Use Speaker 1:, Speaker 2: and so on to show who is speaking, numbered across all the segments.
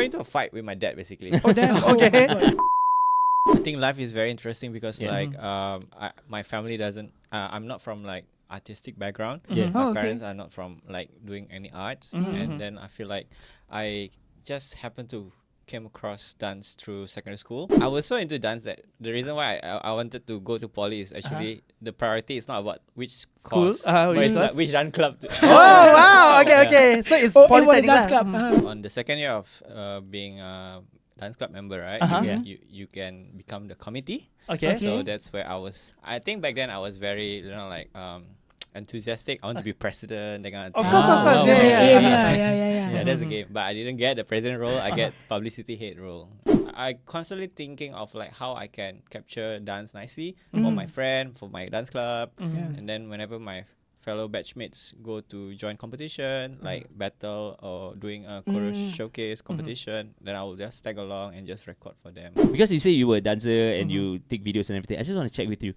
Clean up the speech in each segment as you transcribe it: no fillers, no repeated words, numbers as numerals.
Speaker 1: into a fight with my dad basically.
Speaker 2: Oh damn. Okay.
Speaker 1: I think life is very interesting because my family doesn't. I'm not from like artistic background.
Speaker 3: Yeah.
Speaker 1: My
Speaker 2: Oh, okay.
Speaker 1: parents are not from like doing any arts, and then I feel like I just happened to came across dance through secondary school. I was so into dance that the reason why I wanted to go to poly is actually the priority is not about which course, but
Speaker 2: which
Speaker 1: it's
Speaker 2: was?
Speaker 1: like which dance club to.
Speaker 2: Oh wow. Okay.
Speaker 1: Yeah.
Speaker 2: Okay. So it's
Speaker 3: Oh,
Speaker 2: polytechnic
Speaker 3: dance
Speaker 2: lah.
Speaker 3: club.
Speaker 1: On the second year of being a dance club member, right? You can become the committee.
Speaker 2: Okay.
Speaker 1: So that's where I was. I think back then I was very like enthusiastic. I want to be president. That kind of
Speaker 2: Of
Speaker 1: thing.
Speaker 2: course, of course.
Speaker 3: Yeah.
Speaker 1: Yeah, that's the game. But I didn't get the president role. I get publicity head role. I constantly thinking of like how I can capture dance nicely for my friend, for my dance club, and then whenever my fellow batchmates go to join competition, like battle or doing a choreo showcase competition, then I will just tag along and just record for them.
Speaker 4: Because you say you were a dancer and you take videos and everything, I just want to check with you.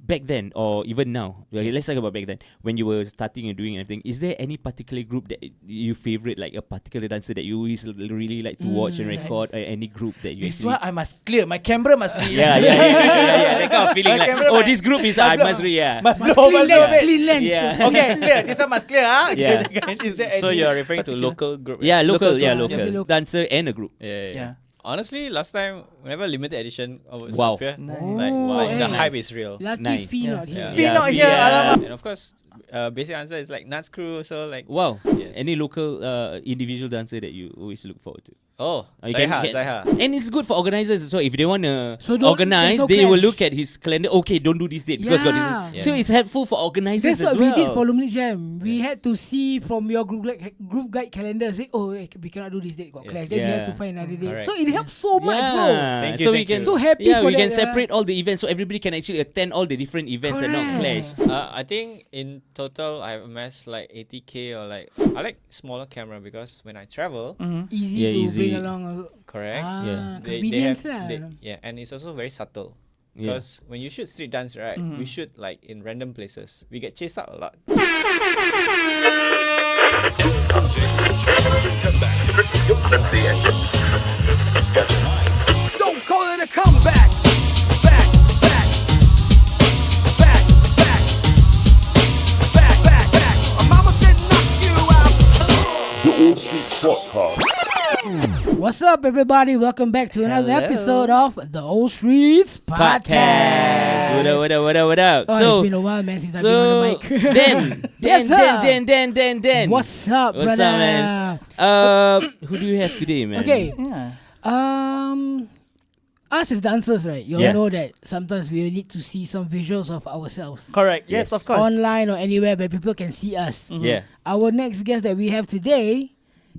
Speaker 4: Back then, or even now, okay, let's talk about back then, when you were starting and doing everything, is there any particular group that you favorite, like a particular dancer that you always really like to watch and record, any group that you
Speaker 2: This
Speaker 4: actually...
Speaker 2: one I must clear. My camera must be.
Speaker 4: Yeah, that kind of feeling
Speaker 2: My
Speaker 4: like,
Speaker 2: camera
Speaker 4: oh,
Speaker 2: might-
Speaker 4: this group is, I must,
Speaker 2: Must
Speaker 3: Must
Speaker 2: blow,
Speaker 3: clean
Speaker 2: must blow
Speaker 3: lens,
Speaker 2: a bit.
Speaker 3: clean lens.
Speaker 4: Yeah.
Speaker 2: Okay, clear. This one must clear.
Speaker 4: Yeah.
Speaker 2: Is there
Speaker 1: So
Speaker 2: any
Speaker 1: you're referring to
Speaker 2: particular-
Speaker 1: local group?
Speaker 4: Yeah, local,
Speaker 2: Local,
Speaker 4: yeah,
Speaker 2: yeah.
Speaker 4: local.
Speaker 3: Just local.
Speaker 4: Dancer and a group.
Speaker 2: Yeah.
Speaker 1: Honestly, last time whenever limited edition was
Speaker 4: Wow.
Speaker 1: here,
Speaker 2: Nice.
Speaker 1: like the
Speaker 3: Nice.
Speaker 1: hype is real.
Speaker 3: Lucky
Speaker 4: Nice.
Speaker 3: Fee not
Speaker 1: Yeah.
Speaker 3: here.
Speaker 2: Fee not here, alamak.
Speaker 1: And of course, basic answer is like Nuts Crew. So like,
Speaker 4: Wow.
Speaker 1: Yes.
Speaker 4: Any local individual dancer that you always look forward to?
Speaker 1: you
Speaker 4: can-
Speaker 1: Zaiha.
Speaker 4: And it's good for organizers. So if they want to
Speaker 3: So don't-
Speaker 4: organize,
Speaker 3: there's no
Speaker 4: they will
Speaker 3: clash.
Speaker 4: look at his calendar. Okay, don't do this date because got
Speaker 3: Yeah.
Speaker 4: this. So it's helpful for organizers
Speaker 3: That's
Speaker 4: as
Speaker 3: what
Speaker 4: well.
Speaker 3: we did for Lumini Jam. We had to see from your group guide calendar. Say, we cannot do this date. Got
Speaker 1: Yes.
Speaker 3: clash. Then we have to
Speaker 4: Yeah.
Speaker 3: find another date.
Speaker 1: Correct.
Speaker 3: So it helps so much, bro.
Speaker 1: Thank you,
Speaker 4: So
Speaker 1: thank
Speaker 4: we can
Speaker 1: you.
Speaker 3: So happy
Speaker 4: yeah,
Speaker 3: for
Speaker 4: we can
Speaker 3: that,
Speaker 4: separate all the events so everybody can actually attend all the different events and not
Speaker 3: Correct.
Speaker 4: clash.
Speaker 1: I think in total I have amassed like 80k or like I like smaller camera because when I travel,
Speaker 3: Easy
Speaker 4: Yeah,
Speaker 3: to
Speaker 4: easy.
Speaker 3: bring along.
Speaker 1: correct.
Speaker 4: Yeah.
Speaker 3: Convenience lah.
Speaker 1: And it's also very subtle.
Speaker 4: Yeah.
Speaker 1: Because when you shoot street dance, right, we shoot like in random places. We get chased out a lot.
Speaker 5: Don't call it a comeback. Back, back, back, back, back, back, back. My mama said knock you out.
Speaker 6: The All Streets Podcast.
Speaker 3: What's up, everybody? Welcome back to another
Speaker 2: Hello.
Speaker 3: episode of the Old Streets Podcast.
Speaker 4: What up?
Speaker 3: Oh,
Speaker 4: So,
Speaker 3: it's been a while, man, since I've been on the mic.
Speaker 4: Then,
Speaker 3: Yes, sir.
Speaker 4: then.
Speaker 3: What's up,
Speaker 4: What's
Speaker 3: brother?
Speaker 4: up, man? Who do you have today, man?
Speaker 3: Okay.
Speaker 2: Yeah.
Speaker 3: Us as dancers, right? You all
Speaker 4: Yeah.
Speaker 3: know that sometimes we need to see some visuals of ourselves.
Speaker 2: Correct. Yes,
Speaker 4: Yes.
Speaker 2: of course.
Speaker 3: Online or anywhere where people can see us.
Speaker 4: Yeah.
Speaker 3: Our next guest that we have today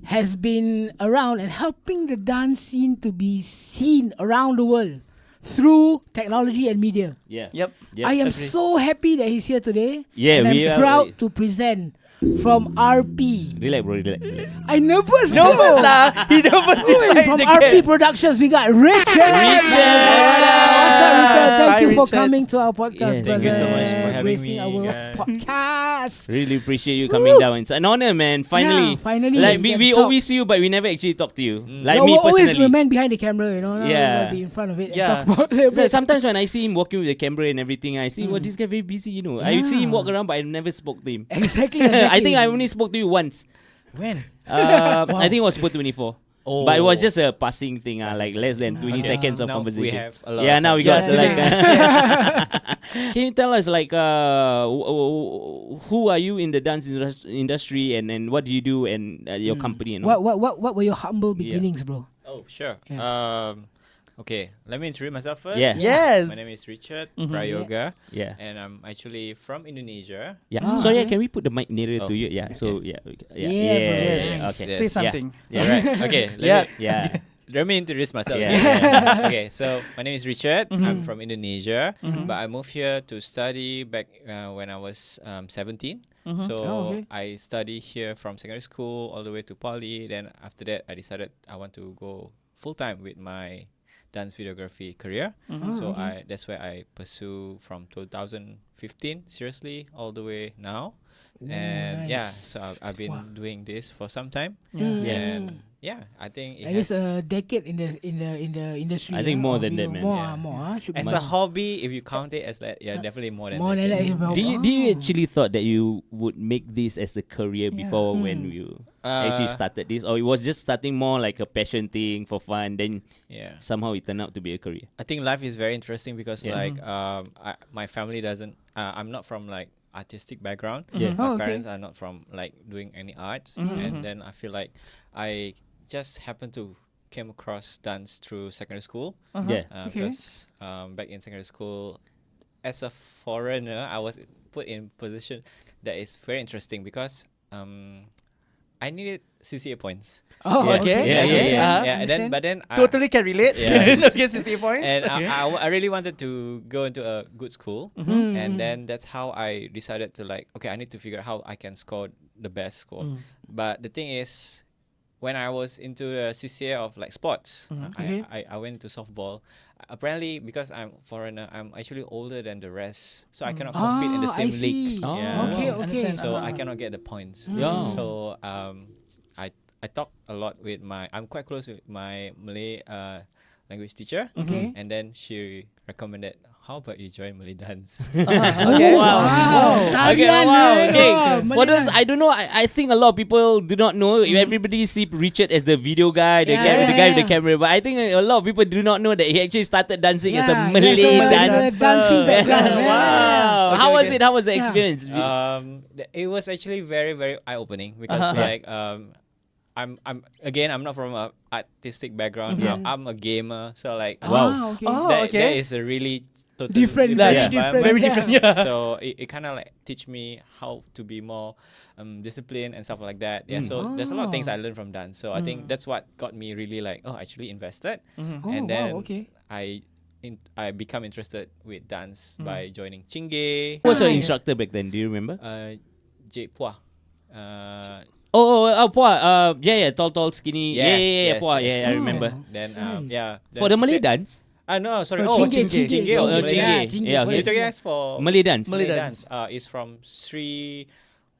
Speaker 3: has been around and helping the dance scene to be seen around the world through technology and media.
Speaker 4: Yeah.
Speaker 2: Yep.
Speaker 4: Yes,
Speaker 3: I am
Speaker 4: agree.
Speaker 3: so happy that he's here today.
Speaker 4: Yeah,
Speaker 3: and
Speaker 4: we
Speaker 3: I'm
Speaker 4: are-
Speaker 3: proud to present from RP.
Speaker 4: Relax, bro. Relax.
Speaker 3: I nervous,
Speaker 2: No,
Speaker 3: bro.
Speaker 2: lah. He never
Speaker 3: Oi, from
Speaker 2: the
Speaker 3: RP
Speaker 2: guest.
Speaker 3: Productions, we got Richard. What's up, Richard? Thank
Speaker 2: Hi,
Speaker 3: you for
Speaker 2: Richard.
Speaker 3: coming to our podcast.
Speaker 4: Yes.
Speaker 1: Thank you so
Speaker 3: brother.
Speaker 1: much for having
Speaker 3: Gracing
Speaker 1: me,
Speaker 3: our
Speaker 1: guys.
Speaker 3: podcast.
Speaker 4: Really appreciate you coming down. It's an honor, man. Finally.
Speaker 3: Yeah, finally.
Speaker 4: Like
Speaker 3: Yes,
Speaker 4: we
Speaker 3: talk.
Speaker 4: always see you, but we never actually talk to you. Like
Speaker 3: No,
Speaker 4: me
Speaker 3: we're always
Speaker 4: personally.
Speaker 3: the man behind the camera, you know.
Speaker 4: Yeah.
Speaker 3: Not be in front of it
Speaker 2: Yeah.
Speaker 3: and talk about it.
Speaker 4: So sometimes when I see him walking with the camera and everything, I see, well, this guy very busy, you know. I see him walk around, but I never spoke to him.
Speaker 3: Exactly.
Speaker 4: I think I only spoke to you once.
Speaker 3: When?
Speaker 4: I think it was Sport 24.
Speaker 1: Oh.
Speaker 4: But it was just a passing thing, like less than 20
Speaker 1: Okay.
Speaker 4: seconds of
Speaker 1: Now we
Speaker 4: conversation.
Speaker 1: have a lot
Speaker 4: Yeah,
Speaker 1: of
Speaker 4: now we got
Speaker 3: time.
Speaker 4: like. Can you tell us like who are you in the dance industry and what do you do and your company and all?
Speaker 3: What were your humble beginnings, bro?
Speaker 1: Oh, sure.
Speaker 3: Yeah.
Speaker 1: Okay, let me introduce myself first.
Speaker 4: Yeah.
Speaker 2: Yes.
Speaker 1: My name is Richard Prayoga,
Speaker 4: Yeah.
Speaker 1: and I'm actually from Indonesia.
Speaker 4: Yeah.
Speaker 3: Oh,
Speaker 4: Sorry,
Speaker 3: okay.
Speaker 4: can we put the mic nearer to
Speaker 1: Oh,
Speaker 4: you? Yeah. So
Speaker 1: okay.
Speaker 4: yeah.
Speaker 3: Yeah, bro.
Speaker 2: Yes.
Speaker 4: Okay.
Speaker 2: Say
Speaker 1: Yes.
Speaker 2: something.
Speaker 4: Yeah. Right.
Speaker 1: Okay,
Speaker 2: Yeah.
Speaker 4: Yeah.
Speaker 1: let me introduce myself.
Speaker 4: Yeah.
Speaker 1: Okay, so my name is Richard. I'm from Indonesia, but I moved here to study back when I was 17. So
Speaker 3: Oh, okay.
Speaker 1: I study here from secondary school all the way to poly. Then after that, I decided I want to go full time with my dance videography career. So that's where I pursue from 2015 seriously all the way now. And yeah,
Speaker 3: nice.
Speaker 1: so I've been doing this for some time.
Speaker 3: Mm.
Speaker 1: And yeah, I think it
Speaker 3: At least
Speaker 1: has,
Speaker 3: a decade in the industry.
Speaker 4: I think more
Speaker 3: or
Speaker 4: than that,
Speaker 3: below.
Speaker 4: man.
Speaker 3: More,
Speaker 1: Yeah.
Speaker 3: more. Should be
Speaker 1: as a hobby, if you count it as that, yeah, definitely more than
Speaker 3: more than that.
Speaker 1: decade.
Speaker 4: Do you actually thought that you would make this as a career before when you actually started this, or it was just starting more like a passion thing for fun? Then
Speaker 1: Yeah.
Speaker 4: somehow it turned out to be a career.
Speaker 1: I think life is very interesting because
Speaker 4: Yeah.
Speaker 1: like my family doesn't. I'm not from like artistic background.
Speaker 4: Yeah.
Speaker 1: My
Speaker 3: Oh, okay.
Speaker 1: parents are not from like doing any arts, and then I feel like I just happened to came across dance through secondary school.
Speaker 4: Yeah.
Speaker 3: Okay.
Speaker 1: Because back in secondary school, as a foreigner, I was put in position that is very interesting because I needed CCA points.
Speaker 2: Oh,
Speaker 4: Yeah.
Speaker 2: okay.
Speaker 4: Yeah,
Speaker 2: okay.
Speaker 4: yeah, yeah.
Speaker 1: Yeah, and then but then
Speaker 2: Totally can relate.
Speaker 1: Yeah.
Speaker 2: Okay, CCA points.
Speaker 1: and
Speaker 2: Okay.
Speaker 1: I really wanted to go into a good school, and then that's how I decided to like, okay, I need to figure out how I can score the best score. But the thing is, when I was into the CCA of like sports,
Speaker 3: Okay.
Speaker 1: I went to softball. Apparently, because I'm foreigner, I'm actually older than the rest, so I cannot compete in the
Speaker 3: Ah,
Speaker 1: same
Speaker 3: I
Speaker 1: league.
Speaker 3: see.
Speaker 4: Oh.
Speaker 1: Yeah.
Speaker 3: Okay,
Speaker 2: Wow,
Speaker 3: okay.
Speaker 2: understand.
Speaker 1: So I cannot get the points.
Speaker 4: Yeah.
Speaker 1: So I talk a lot with I'm quite close with my Malay language teacher.
Speaker 3: Okay.
Speaker 1: And then she recommended, how about you join Malay dance?
Speaker 2: Okay.
Speaker 3: Wow. Tarian, man.
Speaker 4: Okay.
Speaker 3: Oh,
Speaker 4: For those,
Speaker 3: Malay
Speaker 4: I don't know. I think a lot of people do not know. Everybody see Richard as the video guy, the
Speaker 3: Yeah,
Speaker 4: guy with the
Speaker 3: yeah,
Speaker 4: guy with the
Speaker 3: yeah.
Speaker 4: camera. But I think a lot of people do not know that he actually started dancing as a
Speaker 3: Yeah,
Speaker 4: Malay
Speaker 3: so there's
Speaker 4: dancer.
Speaker 3: a dancing background. yeah.
Speaker 4: Wow.
Speaker 2: Okay,
Speaker 4: How was
Speaker 2: okay.
Speaker 4: it? How was the
Speaker 3: Yeah.
Speaker 4: experience?
Speaker 1: It was actually very, very eye opening because
Speaker 2: Uh-huh.
Speaker 1: like I'm not from a artistic background. I'm a gamer, so like
Speaker 3: Wow. Okay.
Speaker 2: Oh,
Speaker 1: that
Speaker 2: okay.
Speaker 1: is a really totally
Speaker 3: Different,
Speaker 2: very
Speaker 1: environment.
Speaker 2: Very different, yeah.
Speaker 1: So it kind of like teach me how to be more disciplined and stuff like that. Yeah. So there's a lot of things I learned from dance. So I think that's what got me really like actually invested.
Speaker 3: Oh,
Speaker 1: And then
Speaker 3: wow. Okay.
Speaker 1: I become interested with dance by joining Chingay,
Speaker 4: Who was your
Speaker 3: Nice.
Speaker 4: instructor back then? Do you remember?
Speaker 1: Jade Pua.
Speaker 4: Pua. Yeah, tall, skinny. Yeah, Pua. Yeah, I
Speaker 3: yes.
Speaker 4: remember.
Speaker 1: Then
Speaker 3: Nice.
Speaker 1: yeah.
Speaker 4: For the Malay dance,
Speaker 1: No, sorry.
Speaker 3: Oh,
Speaker 1: Oh,
Speaker 3: Chingay,
Speaker 1: Chingay.
Speaker 4: Oh,
Speaker 1: Malay
Speaker 4: Chingay.
Speaker 1: dance.
Speaker 4: Yeah, okay.
Speaker 1: You're talking as for
Speaker 4: Malay dance.
Speaker 2: Malay
Speaker 1: Malay
Speaker 2: dance.
Speaker 1: dance. Is from Sri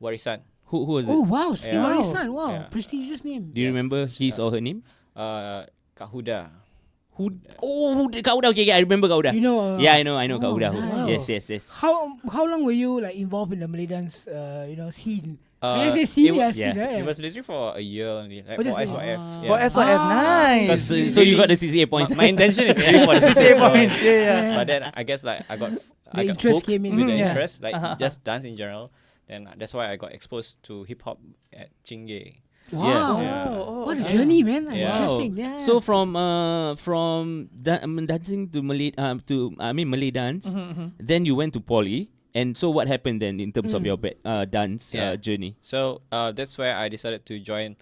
Speaker 1: Warisan.
Speaker 4: Who was it?
Speaker 3: Oh wow, Sri
Speaker 1: Yeah.
Speaker 3: Warisan. Wow,
Speaker 1: Yeah.
Speaker 3: prestigious name.
Speaker 4: Do you remember his or her name?
Speaker 1: Kak Huda.
Speaker 4: Kak Uda. Okay, I remember Kak Uda.
Speaker 3: You know.
Speaker 4: Yeah, I know Kak
Speaker 3: oh,
Speaker 4: Uda.
Speaker 3: nice.
Speaker 4: Yes.
Speaker 3: How long were you like involved in the Malay dance? Scene. Can I
Speaker 1: Uh,
Speaker 3: say scene?
Speaker 1: it wa-
Speaker 3: Yeah, scene.
Speaker 4: yeah.
Speaker 3: Right?
Speaker 1: It was literally for a year only, like
Speaker 3: Oh,
Speaker 1: for
Speaker 3: that's it.
Speaker 1: SYF.
Speaker 2: For SYF, nice.
Speaker 4: So you got the CCA points.
Speaker 1: My intention is really for the
Speaker 2: CCA
Speaker 1: CCA
Speaker 2: points.
Speaker 1: points.
Speaker 2: Yeah.
Speaker 1: But then I guess like I got
Speaker 3: interest
Speaker 1: hooked
Speaker 3: came in.
Speaker 1: with the
Speaker 2: Yeah.
Speaker 1: interest, like
Speaker 2: Uh-huh.
Speaker 1: just dance in general. Then that's why I got exposed to hip hop at Chingay.
Speaker 3: Wow.
Speaker 1: Yeah.
Speaker 2: Oh,
Speaker 3: What a
Speaker 2: okay.
Speaker 3: journey, man.
Speaker 1: Yeah.
Speaker 3: Interesting. Yeah.
Speaker 4: So from dancing to Malay Malay dance, then you went to poly. And so what happened then in terms of your dance
Speaker 1: Yeah.
Speaker 4: journey?
Speaker 1: So that's where I decided to join.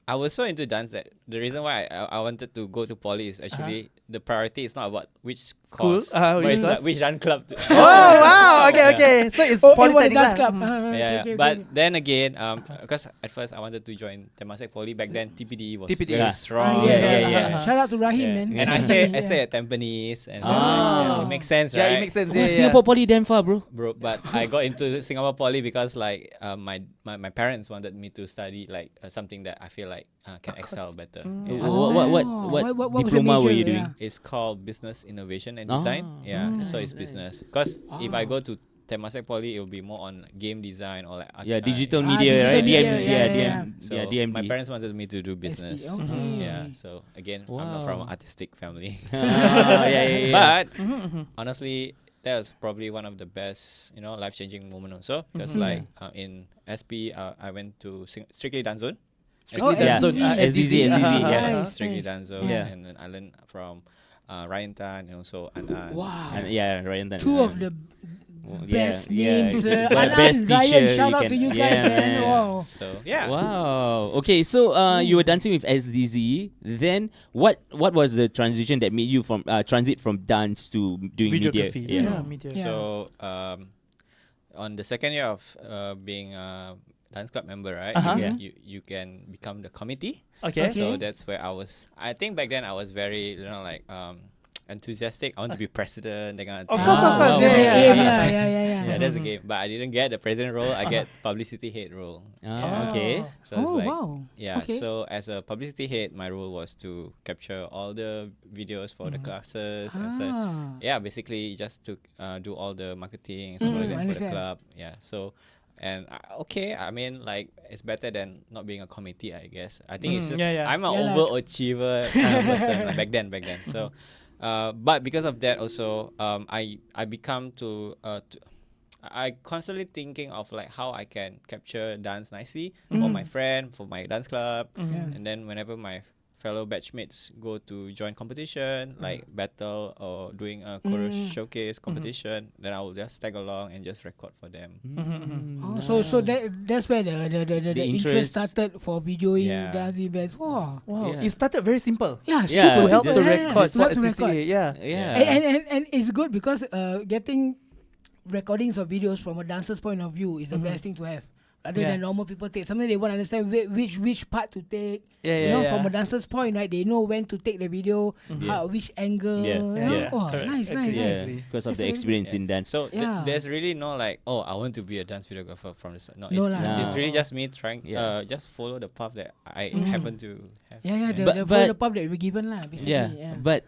Speaker 1: I was so into dance that the reason why I wanted to go to poly is actually the priority is not about which
Speaker 2: School?
Speaker 1: course,
Speaker 2: Which
Speaker 1: but it's
Speaker 2: course?
Speaker 1: about which dance club. To
Speaker 2: Oh wow. Okay.
Speaker 1: Yeah.
Speaker 2: Okay. So it's
Speaker 3: what
Speaker 2: polytechnic
Speaker 3: dance
Speaker 2: lah.
Speaker 3: club?
Speaker 1: Yeah,
Speaker 3: okay,
Speaker 1: but
Speaker 3: okay.
Speaker 1: then again, because at first I wanted to join Temasek Poly. Back then, TPD was
Speaker 2: TPD.
Speaker 1: very
Speaker 4: Yeah.
Speaker 1: strong.
Speaker 4: Yeah.
Speaker 3: Shout out to Rahim,
Speaker 1: Yeah.
Speaker 3: man.
Speaker 1: And I stay at Tampines, and so
Speaker 3: Ah.
Speaker 1: it makes sense,
Speaker 2: Yeah,
Speaker 1: right?
Speaker 2: it makes sense.
Speaker 4: Oh,
Speaker 2: Yeah,
Speaker 4: Singapore Poly damn far, bro.
Speaker 1: Bro, but I got into Singapore Poly because like my parents wanted me to study like something that I feel like can excel better. Yeah.
Speaker 4: What
Speaker 3: What was your
Speaker 4: diploma were
Speaker 3: major?
Speaker 4: you doing?
Speaker 3: Yeah.
Speaker 1: It's called Business Innovation and
Speaker 4: Ah.
Speaker 1: Design. Yeah, so it's business. Because if I go to Temasek Poly, it will be more on game design or like
Speaker 4: Yeah, digital
Speaker 3: Ah,
Speaker 4: media,
Speaker 3: digital
Speaker 4: right?
Speaker 3: media,
Speaker 4: DM,
Speaker 3: yeah.
Speaker 1: So
Speaker 4: DMD.
Speaker 1: my parents wanted me to do business.
Speaker 3: okay.
Speaker 1: Yeah. So again, I'm not from an
Speaker 4: Wow.
Speaker 1: artistic family.
Speaker 4: Yeah.
Speaker 1: But honestly, that was probably one of the best, life-changing moment also. Because like in SP, I went to Strictly Dance Zone.
Speaker 3: Oh,
Speaker 4: Yeah.
Speaker 3: SDZ.
Speaker 4: SDZ, yeah.
Speaker 3: Nice,
Speaker 1: Strictly
Speaker 3: nice.
Speaker 1: Dance Zone.
Speaker 4: Yeah.
Speaker 1: And then I learned from Ryan Tan and also Anan.
Speaker 3: Wow.
Speaker 4: And yeah, Ryan Tan.
Speaker 3: Two of the
Speaker 4: Yeah,
Speaker 3: best
Speaker 4: yeah.
Speaker 3: names.
Speaker 4: The
Speaker 3: Anan,
Speaker 4: best
Speaker 3: Ryan,
Speaker 4: teacher
Speaker 3: shout
Speaker 4: you
Speaker 3: out
Speaker 4: can-
Speaker 3: to you
Speaker 4: yeah,
Speaker 3: guys, man.
Speaker 4: man.
Speaker 3: Wow.
Speaker 1: So yeah.
Speaker 4: Wow. Okay, so you were dancing with SDZ. Then what was the transition that made you from transit from dance to doing media?
Speaker 2: Videography.
Speaker 4: Yeah.
Speaker 2: Media.
Speaker 3: Yeah.
Speaker 1: So on the second year of being a dance club member, right?
Speaker 2: Uh-huh.
Speaker 4: Yeah.
Speaker 1: You can become the committee.
Speaker 2: Okay.
Speaker 3: Okay.
Speaker 1: So that's where I think back then I was very, enthusiastic. I want to be president. That kind
Speaker 2: Of
Speaker 1: thing.
Speaker 2: course, of course. Yeah, yeah,
Speaker 3: Aim
Speaker 2: yeah.
Speaker 3: lah, yeah.
Speaker 1: Yeah, that's the game. But I didn't get the president role. I get publicity head role.
Speaker 4: Okay.
Speaker 1: So it's
Speaker 3: Oh
Speaker 1: like,
Speaker 3: wow.
Speaker 1: yeah.
Speaker 3: Okay.
Speaker 1: So as a publicity head, my role was to capture all the videos for the classes. And so, yeah, basically just to do all the marketing and stuff like that for the
Speaker 3: understand.
Speaker 1: club. Yeah. So, and okay, I mean, like it's better than not being a committee, I guess. I think it's just
Speaker 2: Yeah, yeah.
Speaker 1: I'm an
Speaker 3: Yeah lah.
Speaker 1: overachiever kind of person like, back then. So, but because of that also, I become I constantly thinking of like how I can capture dance nicely for my friend, for my dance club, and then whenever my fellow batchmates go to join competition like battle or doing a choreo showcase competition, then I will just tag along and just record for them.
Speaker 3: Oh, so that's where the interest
Speaker 4: interest-
Speaker 3: started for videoing
Speaker 1: Yeah.
Speaker 3: dance events. Wow.
Speaker 2: Wow,
Speaker 4: Yeah.
Speaker 2: it started very simple.
Speaker 3: Yeah,
Speaker 4: Yeah,
Speaker 3: super
Speaker 2: To help
Speaker 3: simple.
Speaker 2: to
Speaker 3: Yeah,
Speaker 2: record
Speaker 3: just
Speaker 2: for
Speaker 3: help to record.
Speaker 2: CCA. Yeah.
Speaker 4: Yeah.
Speaker 3: And it's good because getting recordings of videos from a dancer's point of view is the best thing to have. Rather
Speaker 2: Yeah.
Speaker 3: than normal people take. Sometimes they want to understand which part to take.
Speaker 2: Yeah,
Speaker 3: You
Speaker 2: yeah,
Speaker 3: know,
Speaker 2: yeah.
Speaker 3: from a dancer's point, right? They know when to take the video, which angle.
Speaker 4: Yeah,
Speaker 3: you know?
Speaker 4: yeah.
Speaker 3: Oh,
Speaker 1: Correct.
Speaker 3: nice.
Speaker 4: Yeah,
Speaker 2: Actually.
Speaker 4: because of
Speaker 3: That's
Speaker 4: the
Speaker 3: really-
Speaker 4: experience in dance.
Speaker 1: So
Speaker 3: Yeah.
Speaker 1: there's really no like, oh, I want to be a dance videographer from the start. No,
Speaker 3: No
Speaker 1: it's,
Speaker 3: lah.
Speaker 1: it's
Speaker 4: No.
Speaker 1: really just me trying,
Speaker 4: Yeah.
Speaker 1: just follow the path that I happen to have.
Speaker 3: Yeah,
Speaker 4: But-
Speaker 3: the
Speaker 4: but-
Speaker 3: the pub that we given lah, basically.
Speaker 4: Yeah. But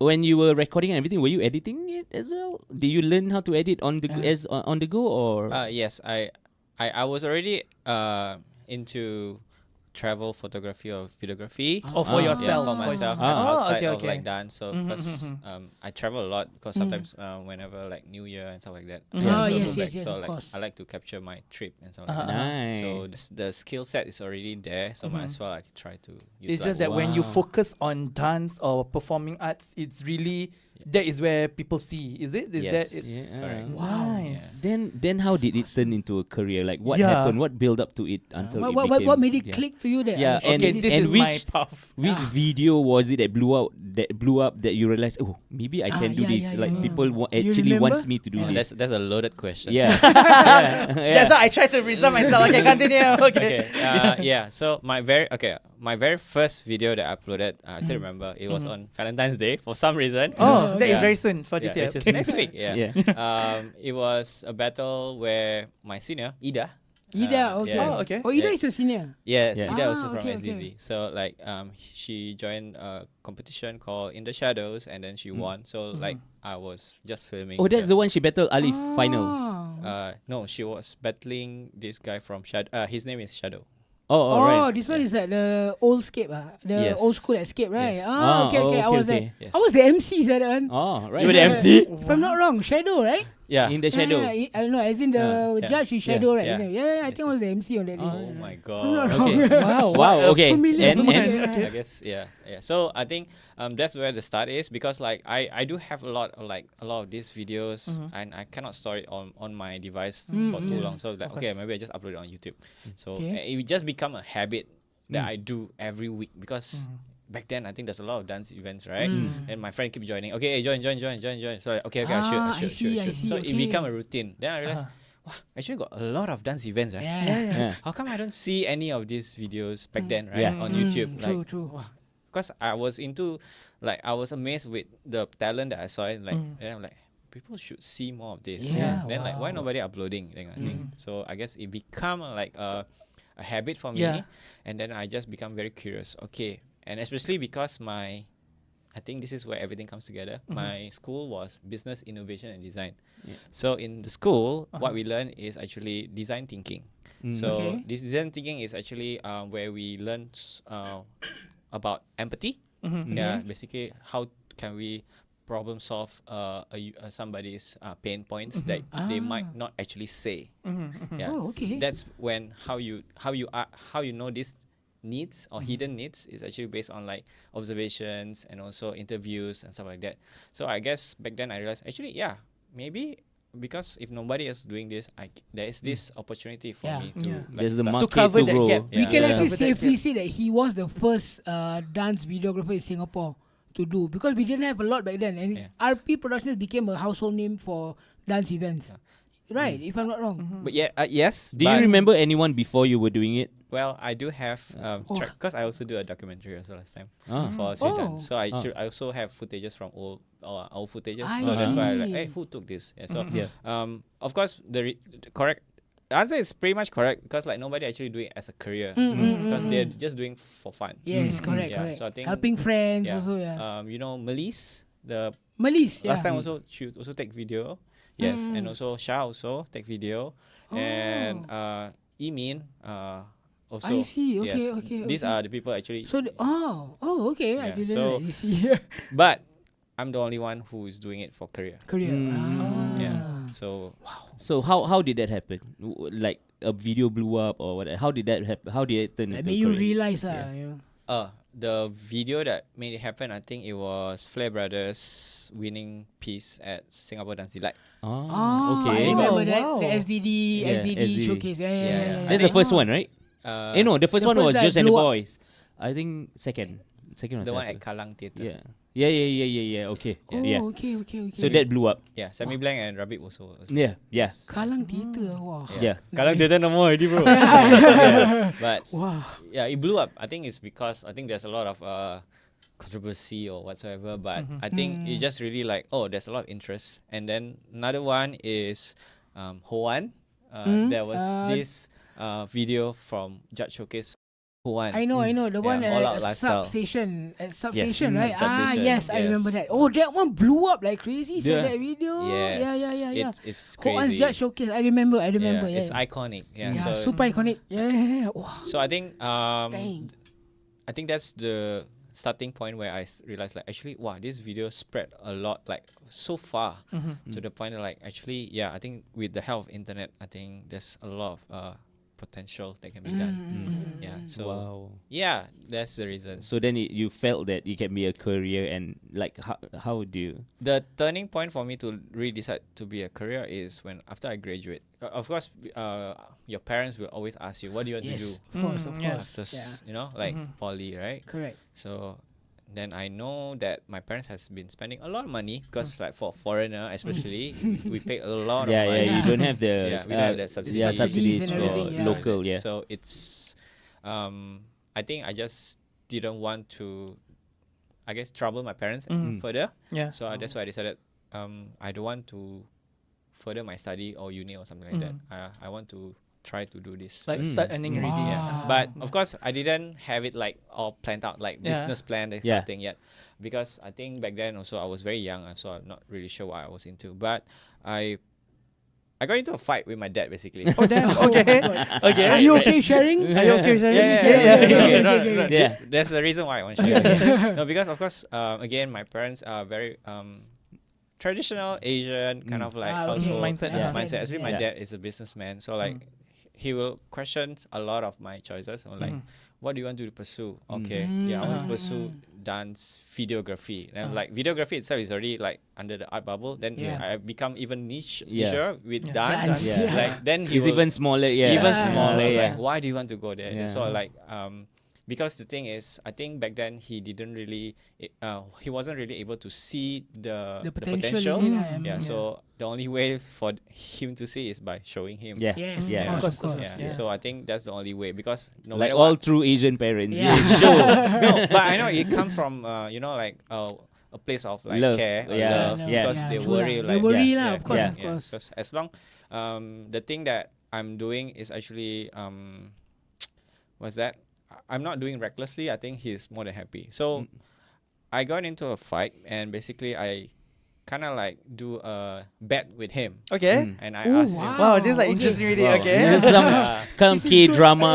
Speaker 4: when you were recording and everything, were you editing it as well? Did you learn how to edit on the on the go or?
Speaker 1: Yes, I was already into travel photography or videography.
Speaker 2: Oh, for
Speaker 1: Yeah,
Speaker 2: yourself.
Speaker 1: for myself,
Speaker 2: Oh,
Speaker 1: outside
Speaker 2: okay,
Speaker 1: of
Speaker 2: okay.
Speaker 1: like dance. So because I travel a lot because sometimes whenever like New Year and stuff like that.
Speaker 3: Oh,
Speaker 1: so
Speaker 3: yes,
Speaker 1: go
Speaker 3: yes,
Speaker 1: back.
Speaker 3: yes,
Speaker 1: So
Speaker 3: of
Speaker 1: like
Speaker 3: course.
Speaker 1: I like to capture my trip and stuff like that.
Speaker 4: Nice.
Speaker 1: So the skill set is already there. So might as well I try to use
Speaker 2: It's just that when you focus on dance or performing arts, it's really that is where people see. Is it? Is that?
Speaker 1: Yes.
Speaker 2: It's
Speaker 4: Yeah.
Speaker 1: Correct.
Speaker 2: Nice.
Speaker 4: Then how did it turn into a career? Like what
Speaker 2: Yeah.
Speaker 4: happened? What built up to it until it
Speaker 3: What
Speaker 4: became?
Speaker 3: made it
Speaker 4: yeah.
Speaker 3: click to you that
Speaker 4: Yeah,
Speaker 3: I should
Speaker 4: and-
Speaker 3: do
Speaker 2: Okay, this
Speaker 4: and
Speaker 2: is my
Speaker 4: which-
Speaker 2: path.
Speaker 4: Which video was it that blew up that you realized, oh, maybe I can do
Speaker 3: yeah,
Speaker 4: this.
Speaker 3: yeah,
Speaker 4: like
Speaker 3: yeah.
Speaker 4: people
Speaker 3: You
Speaker 4: actually
Speaker 3: remember?
Speaker 4: wants me to do
Speaker 1: Oh,
Speaker 4: this.
Speaker 1: that's a loaded question.
Speaker 4: Yeah.
Speaker 2: That's why I try to reserve myself. Okay, continue. Okay.
Speaker 1: Okay. Yeah. So my very first video that I uploaded, I still remember it was on Valentine's Day for some reason.
Speaker 2: Oh, that is
Speaker 1: Yeah.
Speaker 2: very soon for this
Speaker 1: Yeah,
Speaker 2: year.
Speaker 1: it's just
Speaker 2: Okay.
Speaker 1: next week. Yeah.
Speaker 4: Yeah.
Speaker 1: It was a battle where my senior Ida.
Speaker 3: Ida, okay.
Speaker 1: yes.
Speaker 2: Oh, okay.
Speaker 3: Oh, Ida
Speaker 1: Yeah.
Speaker 3: is your senior.
Speaker 1: Yes,
Speaker 4: Yeah.
Speaker 1: Ida also from
Speaker 3: okay,
Speaker 1: SDZ. So like she joined a competition called In the Shadows and then she won. So like I was just filming.
Speaker 4: Oh, that's the one she battled Ali finals.
Speaker 1: No, she was battling this guy from Shadow. His name is Shadow.
Speaker 4: Oh, right.
Speaker 3: This one is at the old Scape, the
Speaker 1: Yes.
Speaker 3: old school Escape, right?
Speaker 1: Yes.
Speaker 3: Ah, okay,
Speaker 4: Oh,
Speaker 3: I
Speaker 4: okay,
Speaker 3: was there.
Speaker 4: okay.
Speaker 1: Yes.
Speaker 3: I was the MC, that one.
Speaker 4: Oh, right.
Speaker 1: You were the MC?
Speaker 3: If I'm not wrong, Shadow, right?
Speaker 1: Yeah.
Speaker 4: In the shadow.
Speaker 3: Yeah, I know, as in the
Speaker 1: Yeah.
Speaker 3: judge is Shadow, right?
Speaker 1: Yeah.
Speaker 3: Yeah, I
Speaker 1: Yes,
Speaker 3: think I was
Speaker 1: yes.
Speaker 3: the MC on that day.
Speaker 1: Oh my
Speaker 3: I'm not
Speaker 1: god.
Speaker 3: wrong.
Speaker 4: Okay. Wow. Okay.
Speaker 3: Familiar.
Speaker 4: And
Speaker 1: I guess yeah. So I think that's where the start is because like I do have a lot of these videos and I cannot store it on my device for too long. So like, okay, maybe I just upload it on YouTube. So
Speaker 3: Okay.
Speaker 1: it just become a habit that I do every week because back then I think there's a lot of dance events, right? And my friend keep joining. Okay, hey, join. So like, okay, I should.
Speaker 3: I see,
Speaker 1: So it
Speaker 3: okay.
Speaker 1: become a routine. Then I realized, wow, actually got a lot of dance events.
Speaker 3: Yeah.
Speaker 4: Yeah.
Speaker 1: How come I don't see any of these videos back then, right?
Speaker 4: Yeah.
Speaker 1: On YouTube.
Speaker 3: True.
Speaker 1: Because I was into, like, I was amazed with the talent that I saw. And, like, and I'm like, people should see more of this.
Speaker 3: Yeah,
Speaker 1: Then, like, why nobody uploading? That kind of thing. So I guess it become like a habit for me.
Speaker 2: Yeah.
Speaker 1: And then I just become very curious. Okay. And especially because I think this is where everything comes together. My school was business innovation and design. So in the school, what we learn is actually design thinking. So
Speaker 3: Okay.
Speaker 1: this design thinking is actually where we learn about empathy. Yeah, basically how can we problem solve somebody's pain points that they might not actually say. Yeah,
Speaker 3: Oh, okay.
Speaker 1: that's when how you know this needs or hidden needs is actually based on like observations and also interviews and stuff like that. So I guess back then I realized actually maybe because if nobody is doing this, there is this opportunity for
Speaker 3: Yeah.
Speaker 1: me to like,
Speaker 4: There's the
Speaker 1: start-
Speaker 4: market
Speaker 2: cover
Speaker 4: to
Speaker 2: that
Speaker 4: grow.
Speaker 2: gap.
Speaker 3: We can
Speaker 1: Yeah.
Speaker 3: actually
Speaker 2: Cover that
Speaker 3: safely
Speaker 2: gap.
Speaker 3: say that he was the first dance videographer in Singapore to do because we didn't have a lot back then, and
Speaker 1: Yeah.
Speaker 3: RP Productions became a household name for dance events. right? If I'm not wrong.
Speaker 1: But yeah, yes.
Speaker 4: Do you
Speaker 1: but-
Speaker 4: remember anyone before you were doing it?
Speaker 1: Well, I do have
Speaker 3: Oh.
Speaker 1: because I also do a documentary also last time
Speaker 4: Ah.
Speaker 1: for Street
Speaker 3: Oh.
Speaker 1: Dance. So I
Speaker 4: Ah.
Speaker 1: I also have footages from old footages.
Speaker 3: I
Speaker 1: So that's why I'm like,
Speaker 3: see.
Speaker 1: hey, who took this? Yeah, so
Speaker 4: Yeah.
Speaker 1: of course the correct answer is pretty much correct because like nobody actually do it as a career because they're just doing for fun.
Speaker 3: Yes, correct,
Speaker 1: Yeah,
Speaker 3: correct.
Speaker 1: so I think-
Speaker 3: Helping friends
Speaker 1: Yeah.
Speaker 3: also, yeah.
Speaker 1: You know, Melise, the
Speaker 3: Melis, yeah.
Speaker 1: last time also she also take video. Yes, and also Shah also take video, and Imin also.
Speaker 3: I see. Okay,
Speaker 1: yes.
Speaker 3: okay,
Speaker 1: These
Speaker 3: okay.
Speaker 1: are the people actually.
Speaker 3: So, okay. I
Speaker 1: Yeah,
Speaker 3: didn't
Speaker 1: so-
Speaker 3: really see
Speaker 1: But I'm the only one who is doing it for career.
Speaker 3: career.
Speaker 1: Yeah. So
Speaker 4: So how did that happen? Like a video blew up or what? How did that happen? How did it turn
Speaker 3: That
Speaker 4: into
Speaker 3: made you
Speaker 4: career?
Speaker 3: realize,
Speaker 4: Yeah.
Speaker 3: you know.
Speaker 1: the video that made it happen, I think it was Flair Brothers winning piece at Singapore Dance Delight.
Speaker 4: Oh,
Speaker 3: I
Speaker 4: okay.
Speaker 3: remember
Speaker 2: Oh,
Speaker 3: that.
Speaker 2: wow.
Speaker 3: The SDD
Speaker 4: Yeah, SDD.
Speaker 3: showcase. Yeah.
Speaker 1: Yeah.
Speaker 4: That's the first one, right? No, the first
Speaker 3: the
Speaker 4: one
Speaker 3: first
Speaker 4: was
Speaker 3: that
Speaker 4: Just and the
Speaker 3: blew up.
Speaker 4: Boys. I think second or
Speaker 1: The one
Speaker 4: third.
Speaker 1: at Kallang Theatre.
Speaker 4: Yeah. Yeah. Okay.
Speaker 3: Oh,
Speaker 4: Yeah.
Speaker 3: okay.
Speaker 4: So that blew up.
Speaker 1: Yeah, Semi Blank and Rabib also.
Speaker 4: Yeah. Yes.
Speaker 3: Kallang Theatre. Wow.
Speaker 4: Yeah.
Speaker 1: Kallang Theatre no more already, bro. But
Speaker 3: Wow.
Speaker 1: yeah, it blew up. I think it's because I think there's a lot of controversy or whatsoever, but I think it's just really like, oh, there's a lot of interest. And then another one is Hoan. There was this video from Judge Showcase Hoan.
Speaker 3: I know. The one
Speaker 1: All Out
Speaker 3: at
Speaker 1: Lifestyle.
Speaker 3: substation.
Speaker 1: Yes,
Speaker 3: Ah,
Speaker 1: Substation,
Speaker 3: yes, I remember
Speaker 1: yes.
Speaker 3: that. Oh, that one blew up like crazy. So
Speaker 4: Yeah.
Speaker 3: that video.
Speaker 1: Yes.
Speaker 3: Yeah.
Speaker 1: It's
Speaker 3: Hoan's
Speaker 1: crazy.
Speaker 3: Judge Showcase. I remember.
Speaker 1: Yeah,
Speaker 3: Yeah,
Speaker 1: it's iconic. Yeah,
Speaker 3: Yeah,
Speaker 1: so
Speaker 3: super iconic. Yeah. Wow.
Speaker 1: so I think
Speaker 3: Dang.
Speaker 1: I think that's the starting point where I realized like actually wow, this video spread a lot, like so far to the point that like actually yeah, I think with the help of internet, I think there's a lot of potential that can be done. Yeah, so
Speaker 4: Wow.
Speaker 1: yeah, that's the reason.
Speaker 4: So then you felt that it can be a career, and like how do you?
Speaker 1: The turning point for me to really decide to be a career is when after I graduate. Of course, your parents will always ask you, what do you want to do
Speaker 3: Yes, of course, of
Speaker 2: yes.
Speaker 3: course.
Speaker 1: after,
Speaker 3: Yeah.
Speaker 1: you know, like poly, right?
Speaker 3: Correct.
Speaker 1: So then I know that my parents has been spending a lot of money because like for foreigner especially we pay a lot of
Speaker 4: Yeah,
Speaker 1: money.
Speaker 4: you don't have the
Speaker 1: Yeah, we don't have the subsidies.
Speaker 4: subsidies
Speaker 3: and
Speaker 4: for
Speaker 3: everything, yeah.
Speaker 4: local. Yeah.
Speaker 1: So it's I think I just didn't want to I guess trouble my parents further.
Speaker 2: Yeah.
Speaker 1: So that's why I decided I don't want to further my study or uni or something like that. I want to try to do this.
Speaker 2: Like
Speaker 1: first.
Speaker 2: start earning already.
Speaker 1: Yeah, but of course I didn't have it like all planned out like
Speaker 2: Yeah.
Speaker 1: business plan that kind
Speaker 4: Yeah.
Speaker 1: of thing yet, because I think back then also I was very young, so I'm not really sure what I was into. But I got into a fight with my dad basically.
Speaker 2: Oh damn. Okay. Okay.
Speaker 3: Are you okay sharing?
Speaker 2: Are you okay sharing?
Speaker 1: Yeah. No,
Speaker 3: okay,
Speaker 1: no,
Speaker 3: okay.
Speaker 4: Yeah.
Speaker 1: That's the reason why I want to share. No, because of course, again, my parents are very traditional Asian kind of like
Speaker 3: Ah, okay.
Speaker 1: household
Speaker 2: Mindset,
Speaker 3: yeah.
Speaker 1: mindset. Especially my
Speaker 4: Yeah.
Speaker 1: dad is a businessman, so like he will question a lot of my choices on like, what do you want to pursue? Okay, yeah, I want to pursue dance videography. And like videography itself is already like under the art bubble. Then
Speaker 3: Yeah.
Speaker 1: I become even niche
Speaker 4: Yeah.
Speaker 1: with
Speaker 2: Yeah.
Speaker 1: dance.
Speaker 3: Dance,
Speaker 4: yeah.
Speaker 1: Like then he
Speaker 4: It's
Speaker 1: will
Speaker 4: even smaller. Yeah.
Speaker 1: even
Speaker 3: Yeah.
Speaker 1: smaller.
Speaker 4: Yeah.
Speaker 1: Like, why do you want to go there?
Speaker 4: Yeah.
Speaker 1: So like because the thing is, I think back then he didn't really, he wasn't really able to see the
Speaker 3: potential.
Speaker 1: potential.
Speaker 3: in it,
Speaker 1: Yeah, so the only way for him to see is by showing him.
Speaker 4: Yeah.
Speaker 3: Yes,
Speaker 4: Yeah.
Speaker 3: of course.
Speaker 1: Yeah.
Speaker 2: Yeah.
Speaker 1: So I think that's the only way, because no
Speaker 4: Like
Speaker 1: matter
Speaker 4: all
Speaker 1: what,
Speaker 4: true Asian parents.
Speaker 3: Yeah.
Speaker 4: Yeah. Show.
Speaker 1: no, but I know it comes from you know like a place of like
Speaker 4: Love.
Speaker 1: care, or
Speaker 4: Yeah.
Speaker 1: love,
Speaker 4: Yeah.
Speaker 1: because they
Speaker 3: true
Speaker 1: worry
Speaker 3: lah. They
Speaker 1: like
Speaker 3: worry
Speaker 4: yeah,
Speaker 3: lah, of course,
Speaker 4: yeah.
Speaker 3: of course.
Speaker 1: Because as long the thing that I'm doing is actually what's that? I'm not doing recklessly. I think he's more than happy. So I got into a fight, and basically I kind of like do a bet with him,
Speaker 2: Okay.
Speaker 1: and I
Speaker 3: Ooh,
Speaker 1: asked him.
Speaker 2: Wow, this is like
Speaker 3: Okay.
Speaker 2: interesting already.
Speaker 4: Wow.
Speaker 2: Okay.
Speaker 4: This is some kind of K drama.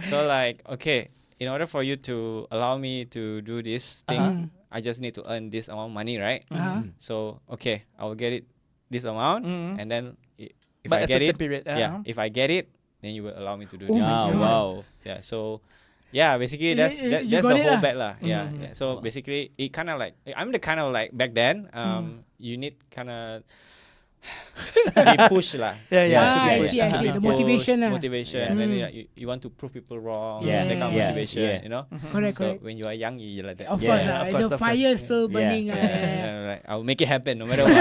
Speaker 1: So like, okay, in order for you to allow me to do this thing, I just need to earn this amount of money, right? So okay, I will get it this amount, and then if
Speaker 2: But
Speaker 1: I
Speaker 2: a
Speaker 1: get
Speaker 2: certain
Speaker 1: it,
Speaker 2: period.
Speaker 1: yeah, if I get it, then you will allow me to do
Speaker 3: Oh
Speaker 1: this.
Speaker 3: my
Speaker 4: Ah,
Speaker 3: God.
Speaker 4: wow.
Speaker 1: Yeah, so yeah, basically that's
Speaker 3: You
Speaker 1: that's
Speaker 3: got
Speaker 1: the
Speaker 3: it
Speaker 1: whole
Speaker 3: lah.
Speaker 1: bet lah. Yeah, yeah. So basically, it kind of like I'm the kind of like back then. You need kind of Be push lah.
Speaker 2: Yeah, yeah.
Speaker 3: Ah,
Speaker 2: to be
Speaker 3: I
Speaker 2: pushed.
Speaker 3: see, I see. The
Speaker 1: Push,
Speaker 3: motivation lah.
Speaker 1: motivation, and then you want to prove people wrong.
Speaker 4: Yeah,
Speaker 1: that kind of
Speaker 4: yeah,
Speaker 1: motivation.
Speaker 4: yeah.
Speaker 1: You know.
Speaker 3: Correct,
Speaker 1: So
Speaker 3: correct.
Speaker 1: when you are young, you like that.
Speaker 3: Of
Speaker 4: Yeah,
Speaker 3: course,
Speaker 2: yeah,
Speaker 3: ah,
Speaker 2: of course,
Speaker 3: the
Speaker 2: of course.
Speaker 3: fire still
Speaker 4: Yeah.
Speaker 3: burning.
Speaker 1: Like, I'll make it happen no matter what.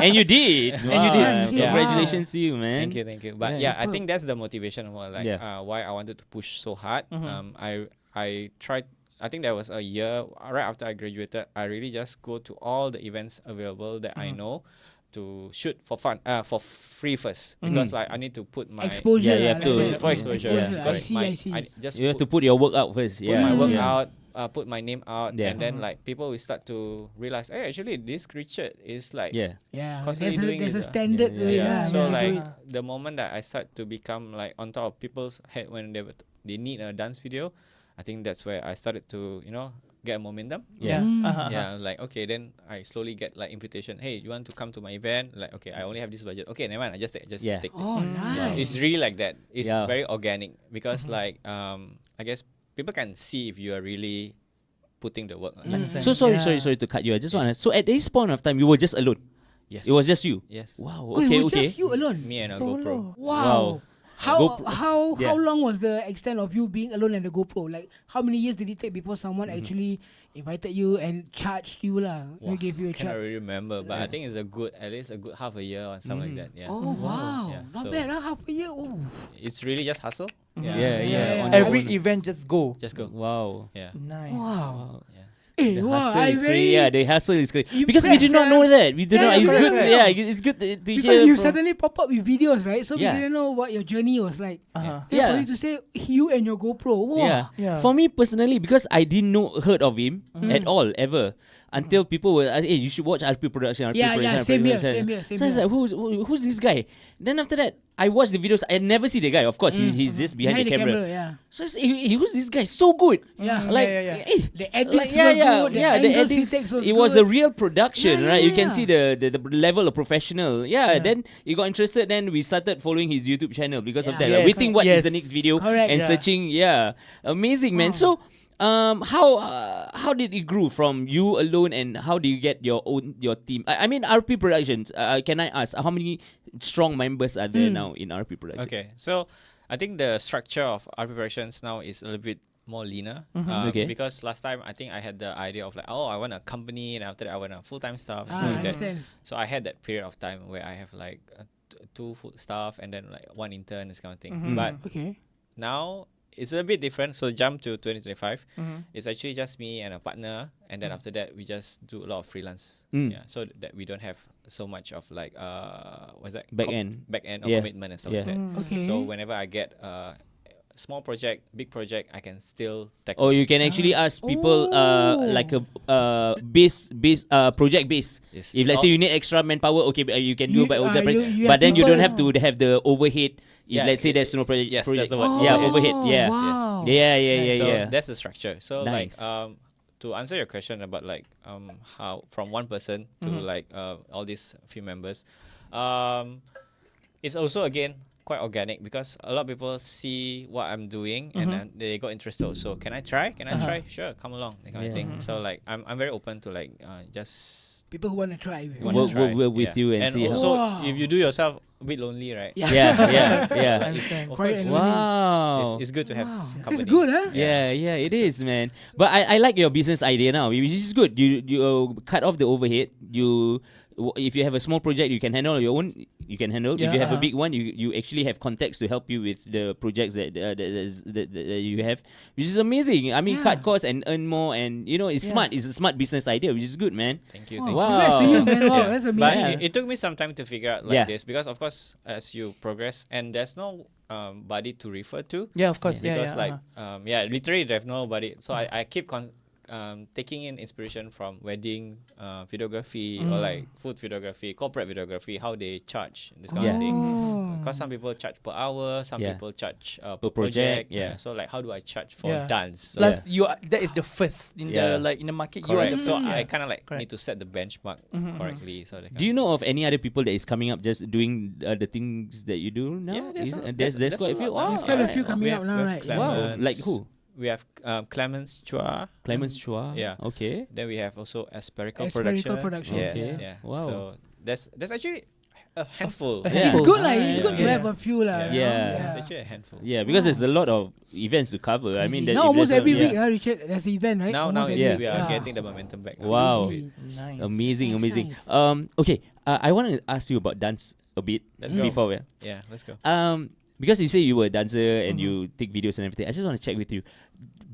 Speaker 4: And you did.
Speaker 2: And you did.
Speaker 4: Wow,
Speaker 3: Yeah.
Speaker 4: Congratulations to you, man.
Speaker 1: Thank you. But
Speaker 4: Yeah.
Speaker 1: yeah, I think that's the motivation more like
Speaker 4: Yeah.
Speaker 1: why I wanted to push so hard.
Speaker 2: Mhm.
Speaker 1: I tried. I think that was a year right after I graduated. I really just go to all the events available that I know to shoot for fun, for free first, because like I need to put my
Speaker 3: Exposure.
Speaker 4: Yeah, you
Speaker 3: lah,
Speaker 4: have
Speaker 3: let's
Speaker 4: to-
Speaker 3: put it.
Speaker 1: for exposure.
Speaker 4: Yeah,
Speaker 3: I
Speaker 1: because
Speaker 3: see,
Speaker 1: my,
Speaker 3: I see.
Speaker 1: just
Speaker 4: You have to put your work out first.
Speaker 1: put
Speaker 4: Yeah.
Speaker 1: my work
Speaker 4: yeah.
Speaker 1: out, put my name out,
Speaker 4: Yeah.
Speaker 1: and then like people will start to realize, hey, actually this Richard is like
Speaker 4: Yeah.
Speaker 3: Yeah,
Speaker 1: constantly
Speaker 3: there's a,
Speaker 1: doing
Speaker 3: there's a
Speaker 1: it,
Speaker 3: standard.
Speaker 4: Yeah,
Speaker 3: way,
Speaker 1: yeah. So
Speaker 3: yeah,
Speaker 1: like
Speaker 3: do it.
Speaker 1: the moment that I start to become like on top of people's head when they need a dance video, I think that's where I started to get momentum.
Speaker 2: Yeah.
Speaker 3: Mm.
Speaker 1: Yeah, like okay, then I slowly get like invitation. Hey, you want to come to my event? Like okay, I only have this budget. Okay, never mind. I just take.
Speaker 4: Yeah.
Speaker 1: Take.
Speaker 3: Oh, nice.
Speaker 1: It's really like that. It's
Speaker 4: Yeah.
Speaker 1: very organic because like I guess people can see if you are really putting the work.
Speaker 2: Understand.
Speaker 4: So sorry to cut you. I just want to. So at this point of time, you were just alone.
Speaker 1: Yes.
Speaker 4: It was just you.
Speaker 1: yes.
Speaker 4: Wow.
Speaker 3: Oh, it
Speaker 4: Okay.
Speaker 3: was
Speaker 4: Okay.
Speaker 3: just you alone.
Speaker 1: Me and a
Speaker 2: Solo.
Speaker 1: GoPro.
Speaker 3: Wow. How
Speaker 4: GoPro-
Speaker 3: how
Speaker 4: Yeah.
Speaker 3: how long was the extent of you being alone and the GoPro? Like how many years did it take before someone actually invited you and charged you lah?
Speaker 1: Wow,
Speaker 3: You gave you a
Speaker 1: Cannot
Speaker 3: charge.
Speaker 1: really remember, but I think it's at least a good half a year or something like that. Yeah.
Speaker 3: Oh wow,
Speaker 1: Yeah,
Speaker 3: not
Speaker 1: so-
Speaker 3: bad, huh? Half a year. Oh.
Speaker 1: It's really just hustle.
Speaker 4: Yeah.
Speaker 3: Yeah,
Speaker 4: Yeah. on
Speaker 3: yeah.
Speaker 4: your
Speaker 2: Every
Speaker 4: own.
Speaker 2: event just go.
Speaker 1: Just go.
Speaker 4: Wow.
Speaker 1: Yeah.
Speaker 2: Nice.
Speaker 3: Wow.
Speaker 1: Yeah.
Speaker 3: Eh,
Speaker 4: The
Speaker 3: wow,
Speaker 4: hustle
Speaker 3: I
Speaker 4: is
Speaker 3: very
Speaker 4: great. Yeah, the hustle is great. Because we do not
Speaker 3: impressed,
Speaker 4: know that. We do
Speaker 3: Yeah,
Speaker 4: not.
Speaker 3: yeah,
Speaker 4: It's
Speaker 3: correct,
Speaker 4: good.
Speaker 3: correct.
Speaker 4: Yeah, it's good to
Speaker 3: because
Speaker 4: hear.
Speaker 3: you
Speaker 4: from-
Speaker 3: suddenly pop up with videos, right? So
Speaker 4: Yeah.
Speaker 3: we didn't know what your journey was like.
Speaker 2: Uh-huh.
Speaker 3: Then
Speaker 4: Yeah.
Speaker 3: for you to say you and your GoPro, wow.
Speaker 4: Yeah.
Speaker 2: Yeah.
Speaker 4: For me personally, because I didn't heard of him at all ever until people were hey, you should watch RP Production. RP
Speaker 3: Yeah,
Speaker 4: Production,
Speaker 3: yeah,
Speaker 4: RP
Speaker 3: same here,
Speaker 4: Production.
Speaker 3: same here, same
Speaker 4: So I was
Speaker 3: here.
Speaker 4: like, who's this guy? Then after that, I watched the videos. I never see the guy. Of course, he's just behind the camera.
Speaker 3: yeah.
Speaker 4: So I was like, who's this guy? So good.
Speaker 3: Yeah.
Speaker 4: Like,
Speaker 2: Yeah.
Speaker 4: eh,
Speaker 3: The edits
Speaker 4: like, yeah,
Speaker 3: were
Speaker 4: yeah,
Speaker 3: good, the
Speaker 4: yeah. The
Speaker 3: angles he
Speaker 4: edits.
Speaker 3: takes was
Speaker 4: It was a
Speaker 3: good.
Speaker 4: real production,
Speaker 3: Yeah,
Speaker 4: right? You can
Speaker 3: yeah.
Speaker 4: see the level of professional. Yeah. Then you got interested. Then we started following his YouTube channel because of
Speaker 3: Yeah.
Speaker 4: that.
Speaker 2: Yes,
Speaker 4: Waiting what is the
Speaker 2: yes.
Speaker 4: next video
Speaker 3: Correct.
Speaker 4: and
Speaker 2: Yeah.
Speaker 4: searching. Yeah, amazing, man. So. How did it grow from you alone, and how do you get your team? I mean RP Productions. Can I ask how many strong members are there now in RP Productions?
Speaker 1: Okay, so I think the structure of our preparations now is a little bit more leaner.
Speaker 4: Okay.
Speaker 1: Because last time I think I had the idea of like, oh, I want a company, and after that I want a full-time staff. and
Speaker 3: Ah,
Speaker 1: stuff
Speaker 3: I
Speaker 1: like that.
Speaker 3: understand.
Speaker 1: So I had that period of time where I have like two full staff and then like one intern, this kind of thing. But
Speaker 3: Okay.
Speaker 1: now it's a bit different. So jump to 2025. It's actually just me and a partner, and then after that we just do a lot of freelance.
Speaker 4: Mm.
Speaker 1: Yeah, so that we don't have so much of like what's that
Speaker 4: Back end.
Speaker 1: back end or
Speaker 4: Yeah.
Speaker 1: commitment and stuff
Speaker 4: Yeah.
Speaker 1: like that.
Speaker 3: Okay.
Speaker 1: So whenever I get a small project, big project, I can still tackle.
Speaker 4: Or you can actually ask people like a base project base.
Speaker 1: Yes,
Speaker 4: If
Speaker 1: it's
Speaker 4: let's say
Speaker 1: all-
Speaker 4: you need extra manpower, okay, but you can do
Speaker 3: You-
Speaker 4: by own
Speaker 3: you
Speaker 4: but
Speaker 3: have
Speaker 4: then you don't have
Speaker 3: people-
Speaker 4: to have the overhead. If
Speaker 1: Yeah,
Speaker 4: let's say there's no project,
Speaker 1: yes,
Speaker 4: project
Speaker 1: that's the word.
Speaker 4: yeah,
Speaker 1: Overhead.
Speaker 4: overhead, yeah,
Speaker 3: Wow.
Speaker 4: yeah,
Speaker 1: So
Speaker 4: yeah.
Speaker 1: that's the structure. So
Speaker 4: Nice.
Speaker 1: like to answer your question about like how from one person to like all these few members, it's also again quite organic because a lot of people see what I'm doing and then they got interested also. Can I try? Can I try? Sure, come along, that kind of thing. So like I'm very open to like just
Speaker 3: People who want to try.
Speaker 1: wanna
Speaker 4: Work-
Speaker 1: try.
Speaker 4: work with you and see how-
Speaker 1: also
Speaker 3: Wow.
Speaker 1: if you do yourself a bit lonely, right?
Speaker 3: Yeah.
Speaker 4: yeah.
Speaker 2: Understand.
Speaker 1: Of
Speaker 3: Quite
Speaker 1: course,
Speaker 3: amazing.
Speaker 4: Wow.
Speaker 1: it's good to have
Speaker 3: Wow.
Speaker 1: company.
Speaker 3: It's good, huh?
Speaker 4: Yeah, it is, man. But I like your business idea now, which is good. You cut off the overhead. If you have a small project, you can handle your own. You can handle. If you have a
Speaker 2: Yeah.
Speaker 4: big one, you actually have contacts to help you with the projects that you have, which is amazing. I mean,
Speaker 3: Yeah.
Speaker 4: cut costs and earn more, and it's
Speaker 2: Yeah.
Speaker 4: smart. It's a smart business idea, which is good, man.
Speaker 1: Thank you.
Speaker 3: Oh,
Speaker 1: Thank
Speaker 4: Wow.
Speaker 3: congrats to you, man. Wow,
Speaker 1: Yeah.
Speaker 3: that's
Speaker 1: But
Speaker 3: amazing.
Speaker 1: it took me some time to figure out like
Speaker 4: Yeah.
Speaker 1: this because of course as you progress and there's no body to refer to
Speaker 2: Yeah, of course. Yeah,
Speaker 1: because
Speaker 2: yeah,
Speaker 1: like literally there's nobody. So I keep taking in inspiration from wedding videography or like food videography, corporate videography, how they charge this kind of thing.
Speaker 3: Oh.
Speaker 1: Because some people charge per hour, some
Speaker 4: Yeah.
Speaker 1: people charge per
Speaker 4: Per project,
Speaker 1: project.
Speaker 4: yeah.
Speaker 1: So like how do I charge for
Speaker 2: Yeah.
Speaker 1: dance? So
Speaker 2: Plus, you are, that is the first in
Speaker 4: Yeah.
Speaker 2: the market. You are
Speaker 1: correct.
Speaker 2: the
Speaker 1: So
Speaker 2: first.
Speaker 1: I kind of like
Speaker 2: Correct.
Speaker 1: need to set the benchmark correctly. So that
Speaker 4: Do you know of any other people that is coming up just doing the things that you do now?
Speaker 1: Yeah, there's
Speaker 4: There's
Speaker 1: a
Speaker 4: quite a few.
Speaker 1: lot.
Speaker 3: There's quite a few
Speaker 4: Wow.
Speaker 3: coming
Speaker 1: We
Speaker 3: up
Speaker 1: have-
Speaker 3: now,
Speaker 1: we
Speaker 3: right?
Speaker 1: have
Speaker 4: Wow,
Speaker 1: Clemens.
Speaker 4: like who?
Speaker 1: We have Clemens Chua.
Speaker 4: Clemens Chua.
Speaker 1: Yeah.
Speaker 4: Okay.
Speaker 1: Then we have also Aspherical
Speaker 3: Aspherical
Speaker 1: Production.
Speaker 3: Production.
Speaker 1: Yes.
Speaker 4: Okay.
Speaker 1: Yeah.
Speaker 4: Wow.
Speaker 1: So there's actually a handful.
Speaker 4: Yeah.
Speaker 3: It's good lah. It's
Speaker 4: Yeah.
Speaker 3: good to have a few lah. you know?
Speaker 4: Yeah.
Speaker 1: It's actually a handful.
Speaker 4: Yeah, because there's a lot of events to cover. I mean, that
Speaker 3: now
Speaker 4: if
Speaker 3: almost
Speaker 4: there's
Speaker 3: every
Speaker 4: a-
Speaker 3: week,
Speaker 4: yeah.
Speaker 3: Richard, there's an event, right?
Speaker 1: Now
Speaker 3: Almost
Speaker 1: it's,
Speaker 3: every
Speaker 1: we
Speaker 3: week.
Speaker 1: are
Speaker 3: Yeah.
Speaker 1: getting the momentum back.
Speaker 4: Wow.
Speaker 3: Easy.
Speaker 2: Nice.
Speaker 4: Amazing,
Speaker 3: Nice,
Speaker 4: amazing.
Speaker 3: nice.
Speaker 4: Okay, I want to ask you about dance a bit
Speaker 1: Let's go.
Speaker 4: before we.
Speaker 1: Yeah, let's go.
Speaker 4: Because you say you were a dancer and you take videos and everything. I just want to check with you.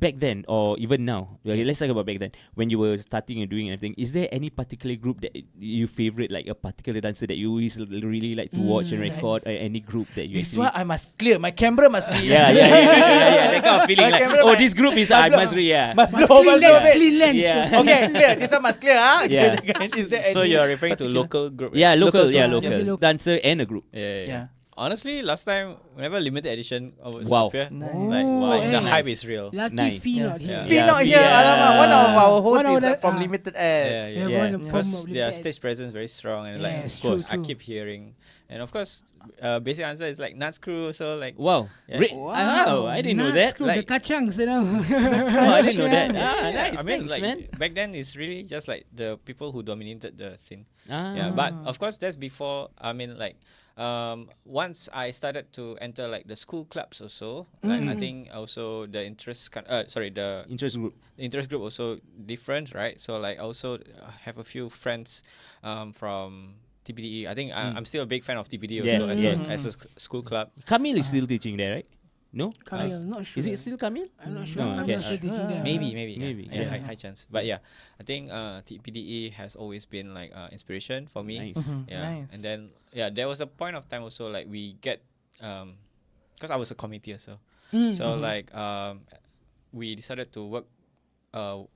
Speaker 4: Back then, or even now, okay, let's talk about back then when you were starting and doing everything. Is there any particular group that you favorite, like a particular dancer that you always really like to watch and record, or any group that you
Speaker 2: This
Speaker 4: actually?
Speaker 2: one I must clear. My camera must be.
Speaker 4: Yeah, that kind of feeling
Speaker 2: My
Speaker 4: like,
Speaker 2: camera,
Speaker 4: oh,
Speaker 2: my-
Speaker 4: this group is I must yeah.
Speaker 2: Must
Speaker 3: Must
Speaker 2: blow,
Speaker 3: clean
Speaker 2: must blow
Speaker 3: lens,
Speaker 2: a bit.
Speaker 3: clean lens.
Speaker 4: Yeah.
Speaker 2: Okay, clear. This one must clear.
Speaker 4: Yeah.
Speaker 2: Is there
Speaker 1: So
Speaker 2: any
Speaker 1: you're referring to
Speaker 2: particular-
Speaker 1: local group?
Speaker 4: Yeah, local,
Speaker 2: Local
Speaker 4: yeah,
Speaker 2: group.
Speaker 4: local.
Speaker 3: Yes, local.
Speaker 4: Dancer and a group.
Speaker 1: Yeah.
Speaker 2: Yeah.
Speaker 1: Honestly, last time, whenever limited edition was
Speaker 4: Wow.
Speaker 1: appear,
Speaker 2: Nice.
Speaker 1: like the
Speaker 3: hey.
Speaker 1: hype is real.
Speaker 3: Lucky
Speaker 4: Nice.
Speaker 3: Fee
Speaker 2: Yeah.
Speaker 3: not here.
Speaker 1: Yeah.
Speaker 2: Fee not here.
Speaker 4: Yeah.
Speaker 2: Alamak, one of our hosts
Speaker 3: One of
Speaker 2: is
Speaker 3: the-
Speaker 2: from Limited Air.
Speaker 1: Yeah,
Speaker 3: Yeah,
Speaker 4: Yeah.
Speaker 3: one from
Speaker 1: Because their
Speaker 3: Limited.
Speaker 1: stage presence very strong, and like
Speaker 3: Yes,
Speaker 1: of course
Speaker 3: true,
Speaker 1: I
Speaker 3: true.
Speaker 1: keep hearing, and of course, basic answer is like Nuts Crew. So like,
Speaker 4: Wow.
Speaker 1: Yeah.
Speaker 4: Wow, I didn't know
Speaker 3: Nuts
Speaker 4: that.
Speaker 3: Crew, the
Speaker 1: Like-
Speaker 3: kacangs, you know.
Speaker 4: Oh, I didn't know that.
Speaker 3: Yeah.
Speaker 4: Ah, nice,
Speaker 1: I mean,
Speaker 4: thanks,
Speaker 1: like
Speaker 4: man.
Speaker 1: back then it's really just like the people who dominated the scene.
Speaker 4: Ah.
Speaker 1: Yeah, but of course that's before. I mean, like, once I started to enter like the school clubs also, like I think also the the
Speaker 4: Interest group.
Speaker 1: interest group also different, right? So like I also have a few friends from TPDE. I think I'm still a big fan of TPDE
Speaker 4: Yeah,
Speaker 1: also as,
Speaker 4: yeah.
Speaker 1: as a school club.
Speaker 4: Camille is still teaching there, right? No?
Speaker 3: Camille, not sure.
Speaker 4: Is it still Camille?
Speaker 3: I'm not sure.
Speaker 4: No,
Speaker 3: I'm
Speaker 4: okay.
Speaker 3: not sure teaching there.
Speaker 1: Maybe,
Speaker 4: Maybe,
Speaker 1: yeah,
Speaker 4: yeah.
Speaker 1: high chance. But yeah, I think TPDE has always been like inspiration for me.
Speaker 4: Nice.
Speaker 1: Yeah,
Speaker 2: Nice.
Speaker 1: and then there was a point of time also like we get because I was a committee also, so like we decided to work an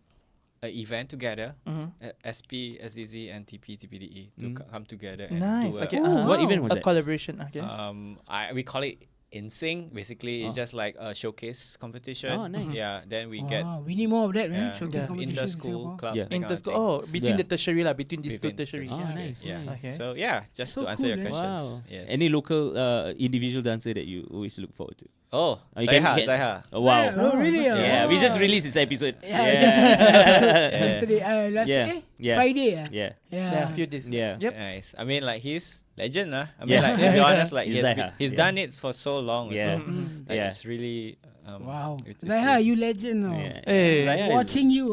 Speaker 1: event together, SP, SDZ, and TPDE to come together and
Speaker 2: Nice.
Speaker 1: do
Speaker 2: Okay.
Speaker 4: What event was
Speaker 2: a
Speaker 4: that?
Speaker 2: collaboration. Okay.
Speaker 1: we call it In Sync. Basically, it's just like a showcase competition.
Speaker 4: Oh, nice.
Speaker 1: Yeah, then we get
Speaker 3: Wow, we need more of that, man.
Speaker 1: yeah,
Speaker 3: Showcase
Speaker 2: Yeah.
Speaker 3: competition in
Speaker 1: inter-school
Speaker 3: Singapore.
Speaker 1: club.
Speaker 4: Yeah.
Speaker 1: that kind of
Speaker 2: Inter-school.
Speaker 1: thing.
Speaker 2: Oh, between
Speaker 4: Yeah.
Speaker 2: the tertiary lah, between these two
Speaker 1: Between
Speaker 2: tertiaries.
Speaker 4: Oh,
Speaker 1: tertiary.
Speaker 4: nice,
Speaker 1: Yeah.
Speaker 4: nice.
Speaker 2: Okay.
Speaker 1: So yeah, just
Speaker 3: So
Speaker 1: to answer your
Speaker 3: cool, eh?
Speaker 1: questions.
Speaker 4: Wow.
Speaker 1: Yes.
Speaker 4: Any local individual dancer that you always look forward to?
Speaker 1: Oh,
Speaker 4: You can
Speaker 1: Zaiha,
Speaker 4: get-
Speaker 1: Zaiha.
Speaker 4: Oh, wow.
Speaker 3: Yeah, oh, really?
Speaker 4: Yeah, we just
Speaker 3: Oh.
Speaker 4: released this episode.
Speaker 3: Yeah. Yesterday, last
Speaker 4: Yeah. Yeah.
Speaker 3: Friday.
Speaker 4: Yeah.
Speaker 2: Yeah, a few days.
Speaker 4: Yeah.
Speaker 2: Yep.
Speaker 1: Nice. I mean, like he's legend, lah. I mean,
Speaker 4: Yeah.
Speaker 1: like to be honest, like
Speaker 4: He's Zaiha.
Speaker 1: he's
Speaker 4: Yeah.
Speaker 1: done it for so long.
Speaker 4: Yeah.
Speaker 1: So, like,
Speaker 4: Yeah.
Speaker 1: it's really
Speaker 3: Wow.
Speaker 1: it's
Speaker 3: Zaiha,
Speaker 1: really-
Speaker 3: you legend. Oh.
Speaker 4: Yeah.
Speaker 2: Hey.
Speaker 4: Zaiha is-
Speaker 3: Watching you.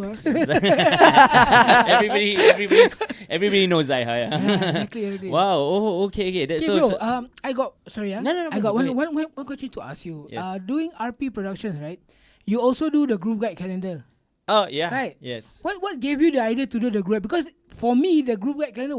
Speaker 4: everybody knows Zaiha. Yeah.
Speaker 3: Exactly.
Speaker 4: Wow. Oh, okay.
Speaker 3: Okay,
Speaker 4: So,
Speaker 3: bro.
Speaker 4: so
Speaker 3: I got sorry.
Speaker 4: No, no, no,
Speaker 3: I got
Speaker 4: go
Speaker 3: one question to ask you.
Speaker 1: Yes.
Speaker 3: Doing RP Productions, right? You also do the Groove Guide calendar.
Speaker 1: Oh yeah.
Speaker 3: Right.
Speaker 1: Yes.
Speaker 3: What gave you the idea to do the Groove? Because for me, the Groove Guide calendar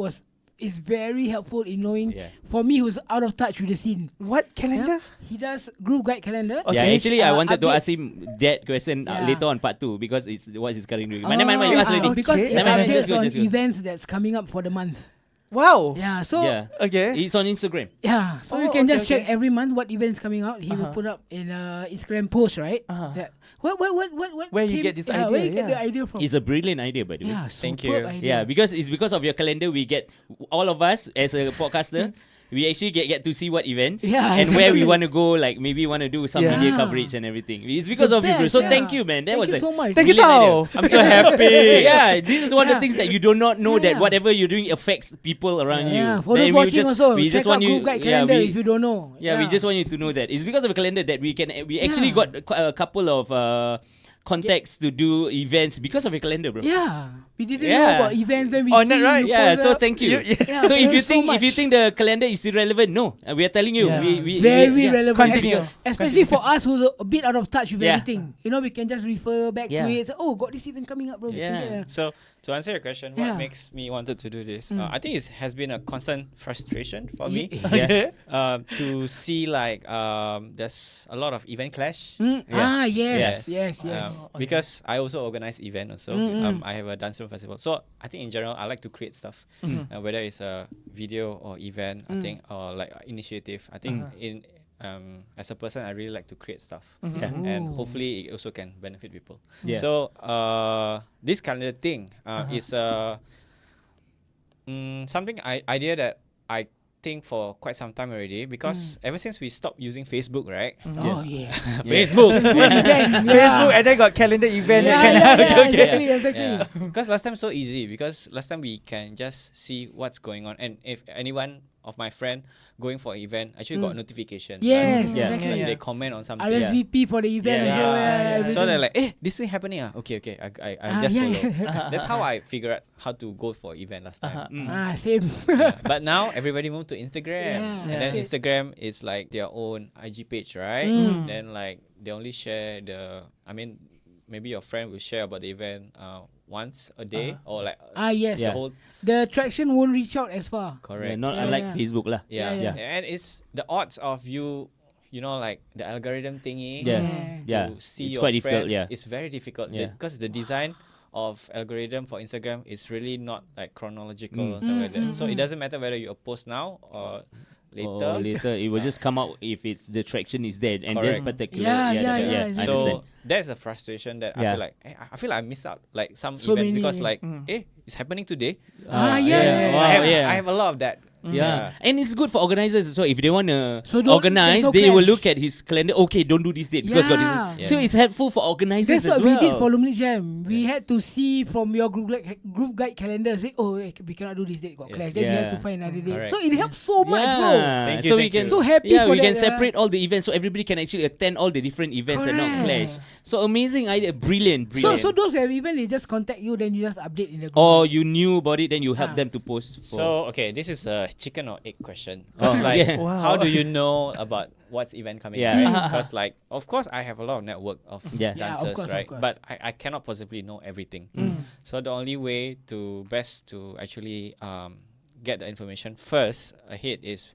Speaker 3: is very helpful in knowing.
Speaker 4: Yeah.
Speaker 3: For me, who's out of touch with the scene.
Speaker 2: What calendar?
Speaker 3: He does Groove Guide calendar.
Speaker 4: yeah,
Speaker 2: Okay.
Speaker 4: actually, I wanted to ask
Speaker 3: updates.
Speaker 4: him that question
Speaker 3: Yeah.
Speaker 4: later on part 2 because it's what he's currently doing. But never mind, you ask
Speaker 3: Ah,
Speaker 4: already.
Speaker 3: because
Speaker 2: Okay.
Speaker 3: it
Speaker 4: Never mind,
Speaker 3: updates
Speaker 4: just go,
Speaker 3: on
Speaker 4: just go.
Speaker 3: events that's coming up for the month.
Speaker 2: Wow.
Speaker 3: Yeah, so
Speaker 4: Yeah.
Speaker 2: Okay.
Speaker 4: It's on Instagram.
Speaker 3: yeah, so
Speaker 2: Oh,
Speaker 3: you can
Speaker 2: okay,
Speaker 3: just check
Speaker 2: okay.
Speaker 3: every month what events coming out. He will
Speaker 2: Uh-huh.
Speaker 3: put up in Instagram post, right?
Speaker 2: Uh-huh.
Speaker 3: That, what
Speaker 2: Where you get this idea,
Speaker 3: Where you get the
Speaker 2: yeah.
Speaker 3: idea from?
Speaker 4: It's a brilliant idea, by the way.
Speaker 3: Yeah,
Speaker 1: Thank
Speaker 3: superb
Speaker 1: you.
Speaker 3: idea.
Speaker 4: Yeah, because it's because of your calendar we get all of us as a podcaster. We actually get to see what events
Speaker 3: Yeah,
Speaker 4: and where we
Speaker 3: exactly.
Speaker 4: want to go. Like maybe want to do some
Speaker 2: Yeah.
Speaker 4: media coverage and everything. It's because
Speaker 3: The
Speaker 4: of you, bro.
Speaker 3: best,
Speaker 4: So
Speaker 3: yeah.
Speaker 4: thank you, man. That
Speaker 3: Thank
Speaker 4: was
Speaker 3: you
Speaker 4: a
Speaker 3: so much.
Speaker 2: Thank you,
Speaker 4: brilliant idea.
Speaker 2: tau. I'm so happy.
Speaker 4: Yeah, this is one of the
Speaker 3: Yeah.
Speaker 4: things that you do not know that
Speaker 3: Yeah.
Speaker 4: whatever you're doing affects people around
Speaker 3: Yeah,
Speaker 4: you.
Speaker 3: for
Speaker 4: Then
Speaker 3: those
Speaker 4: we
Speaker 3: watching
Speaker 4: just,
Speaker 3: also,
Speaker 4: we
Speaker 3: check
Speaker 4: just want
Speaker 3: out
Speaker 4: you.
Speaker 3: Group Guide
Speaker 4: Yeah,
Speaker 3: calendar
Speaker 4: we,
Speaker 3: if you don't know.
Speaker 4: yeah, we just want you to know that it's because of a calendar that we actually
Speaker 3: Yeah.
Speaker 4: got a couple of contacts to do events because of a calendar, bro.
Speaker 3: Yeah, we didn't
Speaker 4: Yeah.
Speaker 3: know about events. Then we
Speaker 2: On
Speaker 3: see
Speaker 2: that, right?
Speaker 3: you
Speaker 4: Yeah,
Speaker 3: post
Speaker 4: so
Speaker 3: up.
Speaker 4: thank you.
Speaker 3: Yeah,
Speaker 4: So
Speaker 3: thank
Speaker 4: if you
Speaker 3: you so
Speaker 4: think
Speaker 3: much.
Speaker 4: the calendar is irrelevant, no, we are telling you,
Speaker 2: Yeah.
Speaker 4: we
Speaker 3: Very
Speaker 4: yeah.
Speaker 3: relevant,
Speaker 2: Continue.
Speaker 3: especially for us who's a bit out of touch with
Speaker 4: Yeah.
Speaker 3: everything. You know, we can just refer back
Speaker 4: Yeah.
Speaker 3: to it. So, oh, got this event coming up, bro.
Speaker 4: Yeah.
Speaker 1: So to answer your question,
Speaker 3: Yeah.
Speaker 1: what makes me wanted to do this? I think it has been a constant frustration for me.
Speaker 2: Okay.
Speaker 1: To see like there's a lot of event clash.
Speaker 3: Mm.
Speaker 4: Yeah.
Speaker 3: Ah, yes,
Speaker 1: Yes.
Speaker 3: yes.
Speaker 1: Because I also organize event also. I have a dance room festival. So I think in general I like to create stuff. Whether it's a video or event, I think or like initiative. I think in as a person I really like to create stuff.
Speaker 4: Yeah.
Speaker 1: And
Speaker 3: Ooh.
Speaker 1: hopefully it also can benefit people.
Speaker 4: Yeah.
Speaker 1: So this calendar thing is something idea that I think for quite some time already because ever since we stopped using Facebook, right?
Speaker 3: Oh, yeah.
Speaker 1: Facebook.
Speaker 2: Facebook and then got calendar event.
Speaker 3: Yeah,
Speaker 2: that
Speaker 3: yeah,
Speaker 2: kind of-
Speaker 3: yeah,
Speaker 2: okay, okay.
Speaker 3: exactly.
Speaker 1: Because last time so easy because last time we can just see what's going on and if anyone of my friend going for an event actually got notification.
Speaker 3: Yes,
Speaker 4: Yeah.
Speaker 3: exactly.
Speaker 1: Like they comment on something.
Speaker 3: RSVP for the event.
Speaker 4: Yeah.
Speaker 3: also,
Speaker 1: So
Speaker 3: everything.
Speaker 1: they're like, this thing happening. Okay, I just follow. That's how I figure out how to go for event last time.
Speaker 3: Same.
Speaker 1: Yeah. But now everybody moved to Instagram.
Speaker 3: Yeah.
Speaker 1: And then
Speaker 3: Yeah.
Speaker 1: Instagram is like their own IG page, right?
Speaker 3: Mm.
Speaker 1: Then like they only share maybe your friend will share about the event once a day or like
Speaker 3: Yes.
Speaker 1: the whole
Speaker 3: The traction won't reach out as far.
Speaker 1: correct.
Speaker 4: not
Speaker 3: Yeah.
Speaker 4: unlike
Speaker 3: Yeah.
Speaker 4: Facebook lah.
Speaker 1: Yeah.
Speaker 3: Yeah.
Speaker 1: And it's the odds of you like the algorithm thingy
Speaker 4: Yeah.
Speaker 3: Yeah.
Speaker 4: Yeah.
Speaker 1: to see
Speaker 4: It's
Speaker 1: your
Speaker 4: quite difficult,
Speaker 1: friends.
Speaker 4: yeah.
Speaker 1: It's very difficult
Speaker 4: Yeah.
Speaker 1: because the design of algorithm for Instagram is really not like chronological and stuff like that. So it doesn't matter whether you post now or later.
Speaker 4: Or later, it will just come out if it's the traction is there and that
Speaker 1: Correct.
Speaker 4: particular.
Speaker 3: Yeah,
Speaker 4: I
Speaker 3: exactly.
Speaker 4: understand.
Speaker 1: So that's a frustration that
Speaker 4: Yeah.
Speaker 1: I feel like I miss out like some
Speaker 3: So
Speaker 1: event
Speaker 3: many,
Speaker 1: because
Speaker 3: yeah.
Speaker 1: like it's happening today.
Speaker 3: Yeah.
Speaker 4: Wow,
Speaker 1: I have a lot of that.
Speaker 4: Yeah. And it's good for organizers. So if they want to
Speaker 3: So don't-
Speaker 4: organize,
Speaker 3: there's no
Speaker 4: they will
Speaker 3: clash.
Speaker 4: look at his calendar. Okay, don't do this date because got
Speaker 3: Yeah.
Speaker 4: this. So it's helpful for organizers
Speaker 3: That's
Speaker 4: as
Speaker 3: what
Speaker 4: well.
Speaker 3: we did for Luminate Jam. We had to see from your group guide calendar. Say, we cannot do this date. Got
Speaker 1: Yes.
Speaker 3: clash. Then we have
Speaker 4: Yeah.
Speaker 3: to find another date.
Speaker 1: Correct.
Speaker 3: So it helps so much, bro.
Speaker 1: Thank you,
Speaker 4: So
Speaker 1: thank
Speaker 4: we can
Speaker 1: you.
Speaker 3: So happy
Speaker 4: yeah,
Speaker 3: for
Speaker 4: we can
Speaker 3: that,
Speaker 4: separate all the events so everybody can actually attend all the different events and not
Speaker 3: Correct.
Speaker 4: clash. So amazing idea, brilliant.
Speaker 3: So those who have event, they just contact you. Then you just update in the group.
Speaker 4: or you knew about it, then you help
Speaker 3: Ah.
Speaker 4: them to post. For
Speaker 1: So okay, this is a chicken or egg question.
Speaker 4: Oh,
Speaker 1: Because like,
Speaker 4: yeah.
Speaker 2: Wow.
Speaker 1: how do you know about what's event coming?
Speaker 4: Yeah.
Speaker 1: Right? Because like, of course, I have a lot of network of
Speaker 4: Yeah.
Speaker 3: Yeah, of
Speaker 1: dancers,
Speaker 3: course, of
Speaker 1: right?
Speaker 3: course.
Speaker 1: But I cannot possibly know everything. So the only way to actually get the information first ahead is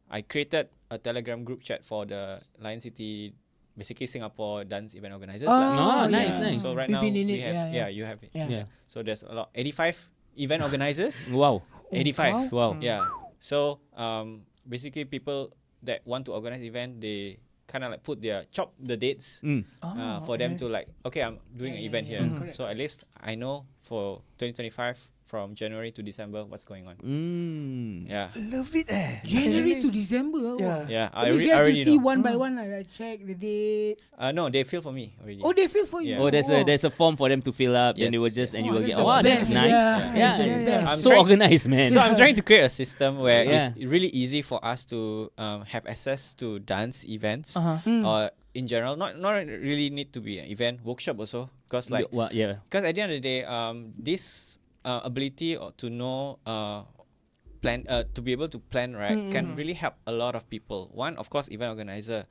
Speaker 1: I created a Telegram group chat for the Lion City, basically Singapore dance event organizers. lah.
Speaker 4: Oh, nice, nice.
Speaker 1: So right
Speaker 3: We've
Speaker 1: now
Speaker 3: been in
Speaker 1: we
Speaker 3: it,
Speaker 1: have
Speaker 3: yeah.
Speaker 1: you have it.
Speaker 3: Yeah.
Speaker 4: yeah.
Speaker 1: So there's a lot 85 event organizers.
Speaker 4: Wow.
Speaker 1: 85.
Speaker 4: Wow.
Speaker 1: Yeah. So basically people that want to organize event, they kind of like chop the dates for them to like, okay, I'm doing an event here. So at least I know for 2025 from January to December what's going on. Yeah.
Speaker 2: Love it
Speaker 3: January to December.
Speaker 2: Yeah.
Speaker 1: Yeah.
Speaker 3: That means you have to see one by one. I check the dates.
Speaker 1: No, they fill for me already.
Speaker 3: Oh, they feel for you.
Speaker 1: Yeah.
Speaker 4: Oh, there's a form for them to fill up, then they will
Speaker 1: Yes,
Speaker 4: just and
Speaker 1: yes.
Speaker 4: you will
Speaker 3: Oh,
Speaker 4: get.
Speaker 3: that's
Speaker 4: Wow,
Speaker 3: the
Speaker 4: that's
Speaker 3: best.
Speaker 4: nice.
Speaker 3: Yeah.
Speaker 4: Yeah,
Speaker 3: That's the best.
Speaker 1: I'm
Speaker 4: so
Speaker 1: trying-
Speaker 4: organized, man.
Speaker 1: So I'm trying to create a system where
Speaker 4: Yeah.
Speaker 1: it's really easy for us to have access to dance events or in general, not really need to be an event, workshop also, because like
Speaker 4: yeah.
Speaker 1: because at the end of the day, this ability to know plan to be able to plan right can really help a lot of people. One, of course, event organizer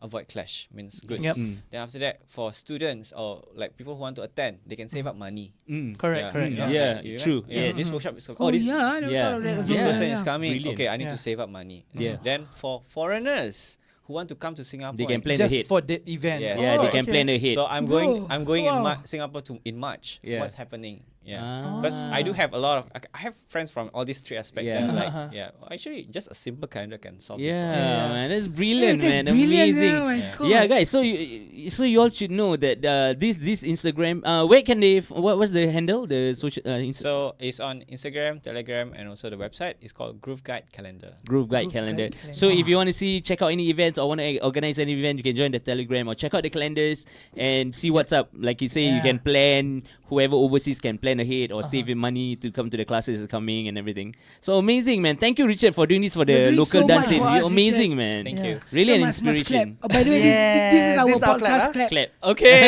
Speaker 1: avoid clash means good.
Speaker 2: Yep.
Speaker 1: Then after that, for students or like people who want to attend, they can save up money.
Speaker 2: Correct.
Speaker 4: Yeah,
Speaker 1: You
Speaker 4: true.
Speaker 1: Yeah,
Speaker 4: Yes.
Speaker 1: this workshop is
Speaker 3: Oh,
Speaker 1: this
Speaker 3: yeah, I never
Speaker 4: yeah.
Speaker 3: thought of that.
Speaker 4: Yeah.
Speaker 1: this
Speaker 3: also.
Speaker 1: person
Speaker 3: Yeah,
Speaker 1: is
Speaker 3: yeah.
Speaker 1: coming.
Speaker 4: Brilliant.
Speaker 1: Okay, I need
Speaker 2: Yeah.
Speaker 1: to save up money.
Speaker 4: Yeah.
Speaker 1: Then for foreigners who want to come to Singapore,
Speaker 4: They can
Speaker 1: and-
Speaker 4: plan
Speaker 2: Just
Speaker 4: ahead.
Speaker 2: for that event.
Speaker 1: Yes.
Speaker 4: Yeah, they
Speaker 1: Oh,
Speaker 4: can
Speaker 2: okay.
Speaker 4: plan ahead.
Speaker 1: So I'm
Speaker 3: Bro,
Speaker 1: going in
Speaker 3: wow.
Speaker 1: Singapore in March.
Speaker 4: Yeah.
Speaker 1: What's happening? Yeah,
Speaker 4: Ah.
Speaker 1: because I do have a lot of. I have friends from all these three aspects.
Speaker 4: Yeah.
Speaker 1: Yeah, like actually, just a simple calendar can solve. this
Speaker 4: Yeah,
Speaker 1: problem.
Speaker 4: man, that's brilliant,
Speaker 3: That's
Speaker 4: man.
Speaker 3: brilliant,
Speaker 4: Amazing.
Speaker 3: oh my
Speaker 1: Yeah.
Speaker 3: God.
Speaker 4: Yeah, guys. So you all should know that this Instagram. Where can they? What's the handle? The social.
Speaker 1: So it's on Instagram, Telegram, and also the website. It's called Groove Guide Calendar.
Speaker 4: Groove Guide
Speaker 2: Groove
Speaker 4: calendar.
Speaker 2: Guide
Speaker 4: So
Speaker 2: calendar.
Speaker 4: if you want to check out any events or want to organize any event, you can join the Telegram or check out the calendars and see what's up. Like you say, you
Speaker 3: Yeah.
Speaker 4: can plan. Whoever overseas can plan ahead or save your money to come to the classes coming and everything. So amazing, man. Thank you, Richard, for doing this for
Speaker 3: You're
Speaker 4: the
Speaker 3: doing
Speaker 4: local
Speaker 3: so much
Speaker 4: dancing.
Speaker 3: for us,
Speaker 4: You're amazing,
Speaker 3: Richard.
Speaker 4: man.
Speaker 1: Thank you.
Speaker 4: Really an
Speaker 3: Must
Speaker 4: inspiration.
Speaker 3: clap. Oh, by the way, this is our
Speaker 2: this is our
Speaker 3: podcast
Speaker 2: clap,
Speaker 3: clap.
Speaker 4: Clap.
Speaker 1: Okay.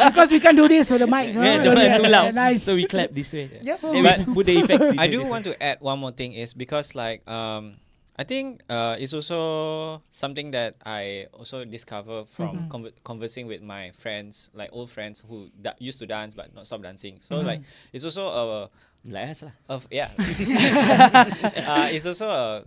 Speaker 3: Because we can't do this so the mics.
Speaker 4: Yeah, the
Speaker 3: huh?
Speaker 4: mic too loud.
Speaker 3: Nice.
Speaker 4: So we clap this way.
Speaker 2: Yep.
Speaker 4: Then we put the effects.
Speaker 1: I do want to add one more thing is because like I think it's also something that I also discover from conversing with my friends, like old friends who used to dance but not stop dancing. So like it's also
Speaker 4: Like us lah.
Speaker 1: it's also a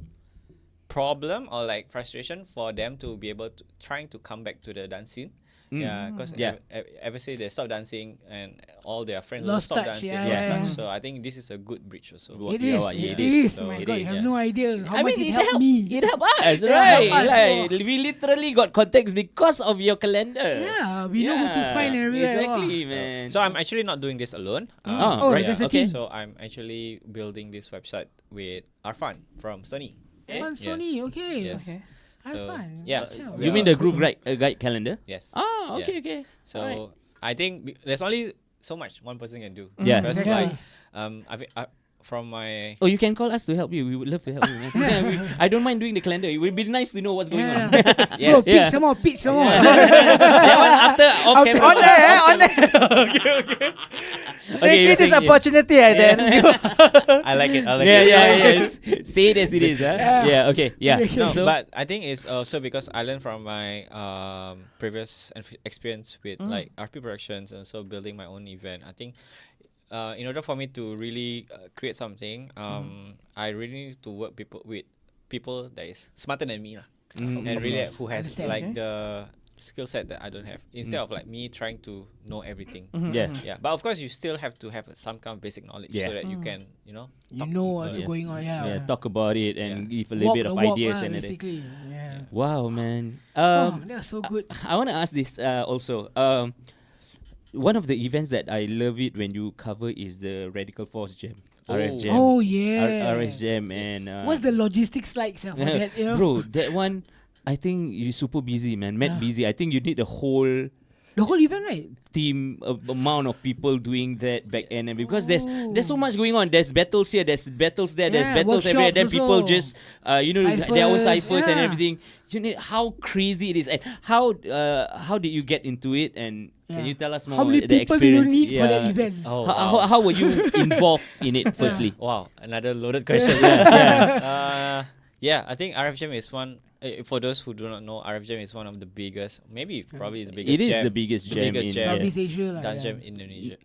Speaker 1: problem or like frustration for them to be able to trying to come back to the dance scene. Yeah, because
Speaker 4: Yeah.
Speaker 1: ever say they stop dancing and all their friends
Speaker 3: Lost
Speaker 1: also stop
Speaker 3: touch,
Speaker 1: dancing.
Speaker 3: yeah,
Speaker 1: lost
Speaker 4: yeah,
Speaker 1: touch.
Speaker 3: yeah.
Speaker 1: So I think this is a good bridge also.
Speaker 4: What-
Speaker 3: It
Speaker 4: yeah,
Speaker 3: is.
Speaker 4: what- yeah,
Speaker 3: It
Speaker 4: it is.
Speaker 3: is.
Speaker 1: So
Speaker 3: My
Speaker 1: it
Speaker 3: God, you
Speaker 1: is,
Speaker 3: have
Speaker 1: yeah.
Speaker 3: no idea how
Speaker 4: I
Speaker 3: much
Speaker 4: mean,
Speaker 3: it helped me.
Speaker 4: It helped us,
Speaker 3: Yeah,
Speaker 4: right?
Speaker 3: help us,
Speaker 4: Right.
Speaker 3: oh.
Speaker 4: We literally got contacts because of your calendar.
Speaker 3: Yeah, we know who to find everywhere.
Speaker 4: Exactly,
Speaker 3: Wow.
Speaker 4: man.
Speaker 1: So I'm actually not doing this alone.
Speaker 4: Oh,
Speaker 3: right.
Speaker 1: yeah,
Speaker 3: There's a
Speaker 1: okay.
Speaker 3: team.
Speaker 1: So I'm actually building this website with Arfan from Sony.
Speaker 3: Fun
Speaker 1: Yes.
Speaker 3: Sony, okay.
Speaker 1: Yes.
Speaker 2: Okay.
Speaker 3: Have
Speaker 1: So
Speaker 3: fun.
Speaker 1: yeah,
Speaker 3: Watch out.
Speaker 1: we
Speaker 4: You mean
Speaker 1: are-
Speaker 4: the group guide calendar?
Speaker 1: Yes.
Speaker 4: Oh,
Speaker 1: Yeah.
Speaker 4: okay, okay.
Speaker 1: So
Speaker 4: Alright.
Speaker 1: I think there's only so much one person can do.
Speaker 4: Yeah.
Speaker 1: Because
Speaker 3: Exactly.
Speaker 1: like from my
Speaker 4: Oh, you can call us to help you. We would love to help you, man. Yeah, I don't mind doing the calendar. It would be nice to know what's going on.
Speaker 3: Yes. Bro,
Speaker 1: Yes.
Speaker 3: pitch some more.
Speaker 4: That one after off
Speaker 3: After-
Speaker 4: camera.
Speaker 2: On there, on there.
Speaker 4: Okay,
Speaker 2: Take
Speaker 4: you're
Speaker 2: it this
Speaker 4: saying, yeah.
Speaker 2: opportunity, then.
Speaker 1: I like it. I like
Speaker 4: Yeah,
Speaker 1: it.
Speaker 4: yeah. Say it as it is, huh?
Speaker 3: Yeah.
Speaker 4: Yeah, okay, yeah.
Speaker 1: No,
Speaker 4: So,
Speaker 1: but I think it's also because I learned from my previous experience with like RP productions and so building my own event. I think in order for me to really create something, I really need to work with people that is smarter than me lah, and really who has
Speaker 3: Understand.
Speaker 1: like the skill set that I don't have. Instead of like me trying to know everything.
Speaker 4: yeah.
Speaker 1: Yeah, but of course you still have to have some kind of basic knowledge
Speaker 4: Yeah.
Speaker 1: so that you can, you know,
Speaker 3: You know what's
Speaker 4: Yeah.
Speaker 3: going on. Yeah.
Speaker 4: Yeah, talk about it and give a little
Speaker 3: Walk
Speaker 4: bit
Speaker 3: the
Speaker 4: of
Speaker 3: walk
Speaker 4: ideas
Speaker 3: lah,
Speaker 4: and everything.
Speaker 3: basically. Yeah.
Speaker 4: Wow, man.
Speaker 3: Oh, that's so good.
Speaker 4: I want to ask this also. One of the events that I love it when you cover is the Radical Force Jam. RF Jam.
Speaker 3: Oh yeah.
Speaker 4: RF Jam and
Speaker 3: What's the logistics like, sir, for that? You know?
Speaker 4: bro, that one I think you're super busy, man. Mad busy. I think you need the whole
Speaker 3: The whole event, right?
Speaker 4: team amount of people doing that back end, and because there's so much going on. There's battles here, there's battles there, there's
Speaker 3: Yeah,
Speaker 4: battles everywhere. Then
Speaker 3: workshops
Speaker 4: people
Speaker 3: also.
Speaker 4: just their own
Speaker 3: Ciphers,
Speaker 4: ciphers and
Speaker 3: yeah.
Speaker 4: everything. You know how crazy it is, and how did you get into it? And can
Speaker 3: Yeah.
Speaker 4: you tell us more
Speaker 3: How many
Speaker 4: the
Speaker 3: people do you
Speaker 4: experience?
Speaker 3: need for that
Speaker 4: Yeah.
Speaker 3: event?
Speaker 1: Oh,
Speaker 4: How were you involved in it? Firstly,
Speaker 1: wow, another loaded question. Yeah, I think RF Jam is one. For those who do not know, RF Jam is one of the biggest, maybe probably the biggest.
Speaker 4: it is
Speaker 1: jam,
Speaker 4: the biggest jam in
Speaker 3: Southeast Asia, lah.
Speaker 1: dance
Speaker 3: Yeah.
Speaker 1: jam in Indonesia.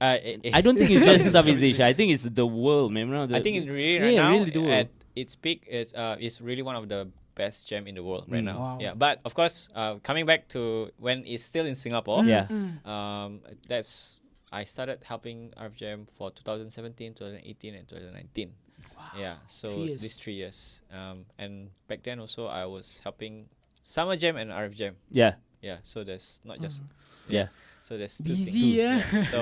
Speaker 4: I don't think it's just Southeast Asia. I think it's the world, man.
Speaker 1: I think it's really right
Speaker 4: yeah,
Speaker 1: now
Speaker 4: really the world.
Speaker 1: at its peak is really one of the best jam in the world right now.
Speaker 3: Wow.
Speaker 1: Yeah, but of course, coming back to when it's still in Singapore.
Speaker 4: Yeah.
Speaker 1: That's I started helping RF Jam for 2017, 2018, and 2019. Yeah, so
Speaker 3: 3 years.
Speaker 1: these 3 years. And back then also I was helping Summer Jam and RF Jam.
Speaker 4: Yeah.
Speaker 1: Yeah, so there's not just
Speaker 4: Yeah.
Speaker 1: so there's two
Speaker 3: Busy,
Speaker 1: things.
Speaker 3: yeah.
Speaker 1: So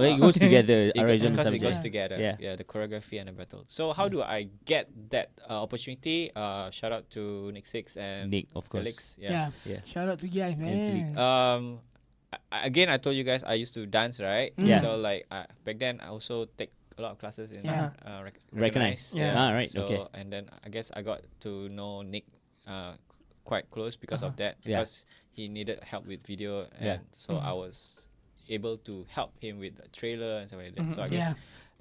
Speaker 4: It goes together.
Speaker 1: it
Speaker 4: RF Jam
Speaker 1: because it
Speaker 4: subject.
Speaker 1: goes together.
Speaker 4: Yeah.
Speaker 1: Yeah, the choreography and the battle. So how do I get that opportunity? Shout out to Nick Six and
Speaker 4: Nick, of course.
Speaker 1: Felix.
Speaker 3: Yeah.
Speaker 4: Yeah.
Speaker 3: Shout out to you guys, man.
Speaker 4: Felix.
Speaker 1: Again, I told you guys I used to dance, right?
Speaker 4: Yeah.
Speaker 1: So like back then, I also take a lot of classes in
Speaker 3: Yeah.
Speaker 4: Recognize.
Speaker 1: Yeah.
Speaker 4: Ah, right,
Speaker 1: So
Speaker 4: okay.
Speaker 1: and then I guess I got to know Nick quite close because of that.
Speaker 4: Yeah.
Speaker 1: Because he needed help with video,
Speaker 4: Yeah.
Speaker 1: and so I was able to help him with the trailer and stuff like that. So I guess.
Speaker 3: Yeah.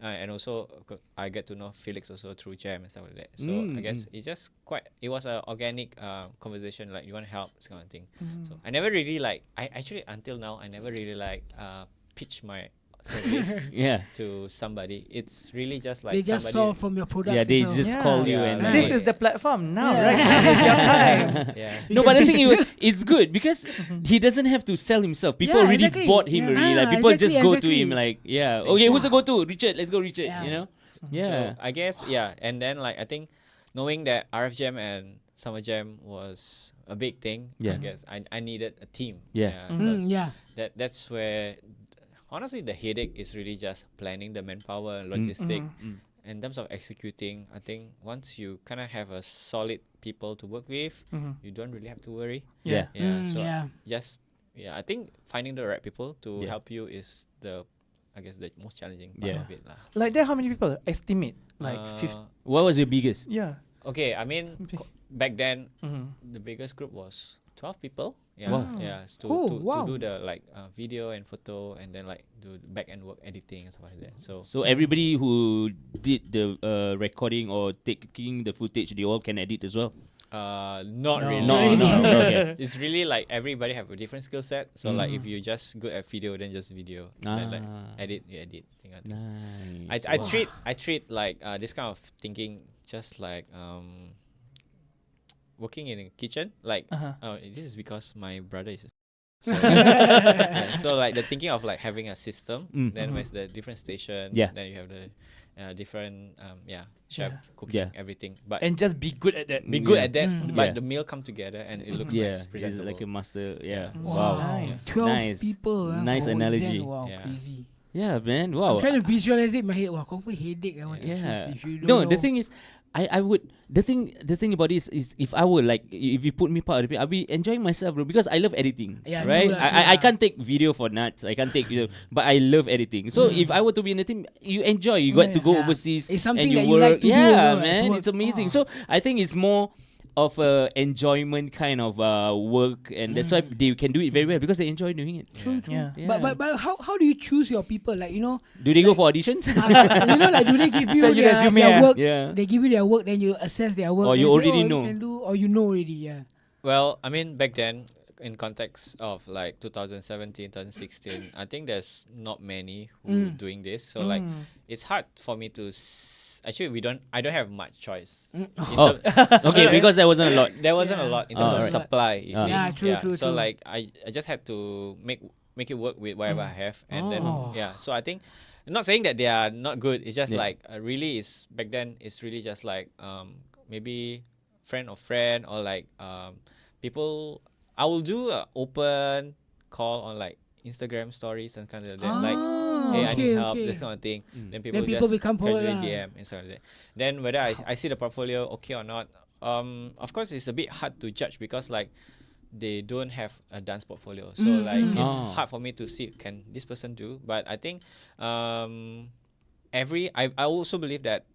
Speaker 1: And also I get to know Felix also through Jam and stuff like that. So I guess it's just it was an organic conversation, like you want to help, this kind of thing. So I never really I actually until now I never really pitch my service
Speaker 4: Yeah.
Speaker 1: to somebody. It's really just like
Speaker 3: They just
Speaker 1: somebody.
Speaker 3: saw from your products.
Speaker 4: Yeah, they
Speaker 3: itself.
Speaker 4: just
Speaker 2: Yeah.
Speaker 4: call you
Speaker 1: Yeah,
Speaker 4: and
Speaker 1: like-
Speaker 2: This
Speaker 1: Yeah.
Speaker 2: is the platform now,
Speaker 3: Yeah.
Speaker 2: right? It's your time.
Speaker 1: Yeah.
Speaker 4: no, but I think it's good because he doesn't have to sell himself. People
Speaker 3: Yeah,
Speaker 4: already
Speaker 3: exactly.
Speaker 4: bought him
Speaker 3: Yeah.
Speaker 4: already. Like
Speaker 3: Ah,
Speaker 4: people just
Speaker 3: exactly,
Speaker 4: go to
Speaker 3: exactly.
Speaker 4: him like, yeah, okay, who's the go-to? Richard, let's go, Richard.
Speaker 3: Yeah.
Speaker 4: You know?
Speaker 1: So
Speaker 4: Yeah.
Speaker 1: I guess and then I think knowing that RF Jam and Summer Jam was a big thing.
Speaker 4: Yeah.
Speaker 1: I guess I needed a team.
Speaker 4: Yeah.
Speaker 1: because
Speaker 3: Yeah.
Speaker 1: that's where honestly the headache is really just planning the manpower and logistic. In terms of executing, I think once you kind of have a solid people to work with, you don't really have to worry.
Speaker 4: Yeah.
Speaker 1: Yeah. So
Speaker 3: Yeah.
Speaker 1: I think finding the right people to
Speaker 4: Yeah.
Speaker 1: help you is the most challenging part
Speaker 4: Yeah.
Speaker 1: of it lah.
Speaker 2: Like that, how many people? Estimate. Like 50.
Speaker 4: What was your biggest?
Speaker 2: Yeah.
Speaker 1: Okay, I mean back then
Speaker 2: Mhm.
Speaker 1: the biggest group was 12 people. Yeah,
Speaker 4: Wow.
Speaker 1: yeah.
Speaker 3: Oh,
Speaker 1: To
Speaker 3: wow.
Speaker 1: do the video and photo, and then do the back end work, editing and stuff like that.
Speaker 4: So everybody who did the recording or taking the footage, they all can edit as well.
Speaker 1: Not
Speaker 2: No.
Speaker 1: really.
Speaker 4: No, no. Okay.
Speaker 1: It's really like everybody have a different skill set. So like if you just good at video, then just video. Then like edit, you edit. Thing like that.
Speaker 4: Nice.
Speaker 1: I treat like this kind of thinking just like working in a kitchen. Like this is because my brother is. So, yeah, so like the thinking of like having a system, then with the different station,
Speaker 4: Yeah.
Speaker 1: then you have the different chef
Speaker 2: Yeah.
Speaker 1: cooking
Speaker 4: Yeah.
Speaker 1: everything, but
Speaker 2: And just be good at that.
Speaker 1: be good at that. But
Speaker 4: Yeah.
Speaker 1: the meal come together and it looks
Speaker 4: Yeah,
Speaker 1: nice,
Speaker 4: it's
Speaker 1: presentable.
Speaker 4: like a master. Yeah.
Speaker 1: Yeah.
Speaker 4: Wow.
Speaker 2: Nice.
Speaker 3: 12
Speaker 4: Nice.
Speaker 3: people.
Speaker 4: Nice
Speaker 3: for one
Speaker 4: analogy.
Speaker 3: event. Wow,
Speaker 1: Yeah.
Speaker 3: crazy.
Speaker 4: Yeah, man. Wow.
Speaker 3: I'm trying to visualize it in my head. Wow, confirm headache. I want to choose
Speaker 4: Yeah.
Speaker 3: if you don't
Speaker 4: No,
Speaker 3: know.
Speaker 4: the thing is, I would the thing about this is if I were like if you put me part of the I'll be enjoying myself, bro, because I love editing.
Speaker 3: Yeah,
Speaker 4: right?
Speaker 3: true lah,
Speaker 4: I
Speaker 3: true
Speaker 4: can't take video for nuts. I can't take video, but I love editing. So if I were to be in a team, you enjoy. You got to go
Speaker 3: Yeah.
Speaker 4: overseas.
Speaker 3: It's something
Speaker 4: and you
Speaker 3: that you
Speaker 4: work.
Speaker 3: like to do
Speaker 4: Yeah,
Speaker 3: also as
Speaker 4: man,
Speaker 3: work.
Speaker 4: it's amazing.
Speaker 3: Oh.
Speaker 4: So I think it's more of a enjoyment kind of work, and that's why they can do it very well because they enjoy doing it.
Speaker 2: Yeah.
Speaker 3: But how do you choose your people? Like, you know,
Speaker 4: Do they go for auditions?
Speaker 3: you know, like, do they give you
Speaker 2: Send you
Speaker 3: their,
Speaker 2: resume,
Speaker 3: their
Speaker 2: yeah.
Speaker 3: work?
Speaker 4: Yeah.
Speaker 3: They give you their work, then you assess their work.
Speaker 4: Or you
Speaker 3: and say,
Speaker 4: already
Speaker 3: you
Speaker 4: know.
Speaker 3: can do, or you know already, yeah.
Speaker 1: Well, I mean, back then, in context of like 2017, 2016, I think there's not many who doing this. So like, it's hard for me to. Actually, I don't have much choice. In
Speaker 4: Oh,
Speaker 1: term-
Speaker 4: okay, because there wasn't a lot.
Speaker 1: there wasn't a lot in terms of
Speaker 4: Alright.
Speaker 1: supply. You see,
Speaker 3: Yeah, true,
Speaker 1: So
Speaker 3: true.
Speaker 1: like, I just had to make it work with whatever I have, and then yeah. So I think, I'm not saying that they are not good. It's just
Speaker 4: Yeah.
Speaker 1: like really is back then. It's really just like maybe friend of friend or like people. I will do a open call on like Instagram stories and kind of that. Like, hey, I need help, this kind of thing. Then people
Speaker 3: people
Speaker 1: just
Speaker 3: become forward
Speaker 1: casually
Speaker 3: lah.
Speaker 1: DM and stuff like that. Then whether I see the portfolio okay or not, of course it's a bit hard to judge because like they don't have a dance portfolio. So like it's
Speaker 4: Oh.
Speaker 1: hard for me to see can this person do. But I think I also believe that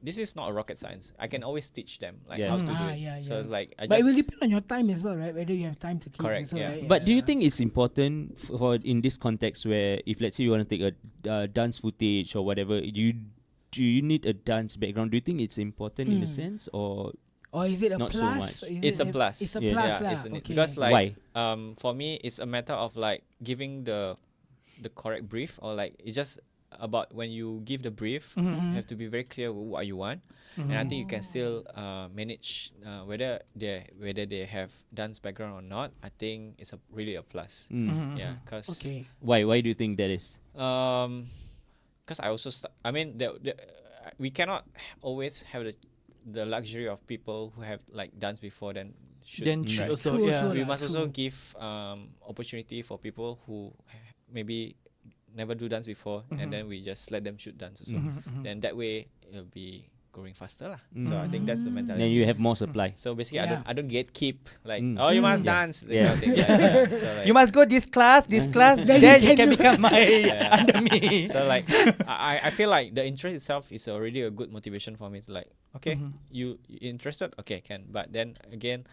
Speaker 1: this is not a rocket science. I can always teach them like
Speaker 4: Yeah.
Speaker 1: how to do it.
Speaker 3: Yeah,
Speaker 1: So
Speaker 3: yeah.
Speaker 1: like I
Speaker 3: But it
Speaker 1: just
Speaker 3: will depend on your time as well, right? Whether you have time to teach.
Speaker 1: Correct,
Speaker 3: also,
Speaker 1: yeah.
Speaker 3: right?
Speaker 4: But do you think it's important for in this context where if let's say you want to take a dance footage or whatever, do you need a dance background? Do you think it's important in a sense or
Speaker 3: or is it a
Speaker 4: not so
Speaker 3: plus?
Speaker 4: much.
Speaker 3: Is
Speaker 1: it's
Speaker 3: it
Speaker 1: a plus.
Speaker 3: It's a
Speaker 4: Yeah.
Speaker 3: plus
Speaker 1: Yeah,
Speaker 3: lah.
Speaker 1: it's a need.
Speaker 3: Okay.
Speaker 1: Because like
Speaker 4: Why?
Speaker 1: for me it's a matter of like giving the correct brief, or like it's just about when you give the brief, you have to be very clear with what you want, and I think you can still manage whether they have dance background or not. I think it's really a plus. Yeah, because
Speaker 3: Okay.
Speaker 4: why do you think that is?
Speaker 1: because I also I mean we cannot always have the luxury of people who have like danced before then should
Speaker 2: Then
Speaker 1: try.
Speaker 2: should also
Speaker 3: True
Speaker 2: yeah.
Speaker 3: also
Speaker 1: We
Speaker 3: lah,
Speaker 1: must also
Speaker 3: true.
Speaker 1: give opportunity for people who maybe never do dance before, and then we just let them shoot dance also. Then that way it'll be growing faster lah. So I think that's the mentality.
Speaker 4: Then you have more supply.
Speaker 1: So basically,
Speaker 3: Yeah.
Speaker 1: I don't gatekeep like,
Speaker 4: Mm.
Speaker 1: oh, you must
Speaker 4: Yeah.
Speaker 1: dance. that
Speaker 4: Yeah.
Speaker 1: kind of thing. Yeah. So like,
Speaker 2: You must go this class,
Speaker 3: Then
Speaker 2: then
Speaker 3: you
Speaker 2: you can
Speaker 3: can do-
Speaker 2: become my
Speaker 1: Yeah.
Speaker 2: under me.
Speaker 1: so like I feel like the interest itself is already a good motivation for me to like, okay, you interested, okay, can, but then again,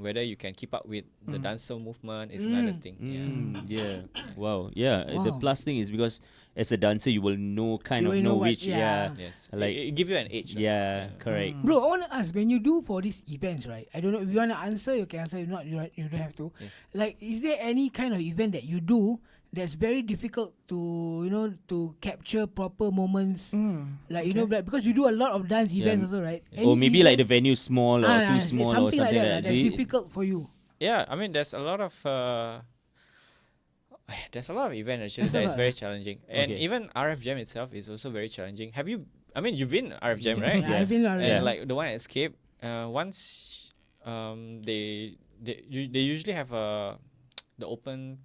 Speaker 1: whether you can keep up with the dancer movement is another thing.
Speaker 4: Yeah. Wow. Yeah. The
Speaker 3: Wow.
Speaker 4: plus thing is because as a dancer you will know kind
Speaker 3: You
Speaker 4: of
Speaker 3: will
Speaker 4: know
Speaker 3: know what-
Speaker 4: which
Speaker 3: yeah.
Speaker 1: Yes,
Speaker 4: Like-
Speaker 1: it give you an age. lah.
Speaker 4: yeah, correct.
Speaker 3: Bro, I want to ask, when you do for these events, right? I don't know if you want to answer, you can answer. If not, you don't have to.
Speaker 1: Yes.
Speaker 3: Like, is there any kind of event that you do that's very difficult to, to capture proper moments? Like, like, because you do a lot of dance events also, right?
Speaker 4: Or maybe like the venue small or too
Speaker 3: it's
Speaker 4: small or
Speaker 3: something like
Speaker 4: something
Speaker 3: that.
Speaker 4: like
Speaker 3: That's
Speaker 4: that.
Speaker 3: difficult for you.
Speaker 1: Yeah, I mean, there's a lot of event actually that is very challenging, and
Speaker 4: Okay.
Speaker 1: even RF Jam itself is also very challenging. Have you? I mean, you've been RF Jam, right?
Speaker 3: Yeah, I've been already.
Speaker 1: And like the one at Escape, once they usually have the open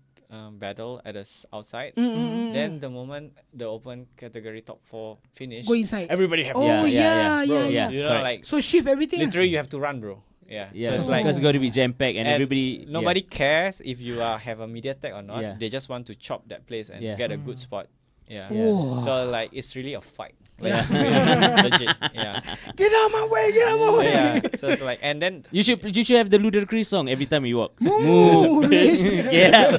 Speaker 1: battle at outside. Then the moment the open category top 4 finish,
Speaker 3: Go inside.
Speaker 1: everybody have
Speaker 3: Oh,
Speaker 1: to.
Speaker 3: yeah,
Speaker 1: Bro,
Speaker 3: yeah.
Speaker 1: you know,
Speaker 4: correct.
Speaker 1: like
Speaker 3: So shift everything.
Speaker 1: literally you have to run, bro. Yeah.
Speaker 4: Yeah,
Speaker 1: So it's like
Speaker 4: because it's got to be jam packed and
Speaker 1: and
Speaker 4: everybody.
Speaker 1: nobody cares if you have a media tag or not.
Speaker 4: Yeah.
Speaker 1: They just want to chop that place and
Speaker 4: Yeah.
Speaker 1: get a good spot. Yeah.
Speaker 3: Oh.
Speaker 1: So like it's really a fight. Like really legit. Yeah.
Speaker 3: Get out my way, get out my way.
Speaker 1: Yeah. So it's like, and then
Speaker 4: You should have the Ludacris song every time you walk.
Speaker 3: Move.
Speaker 4: Yeah.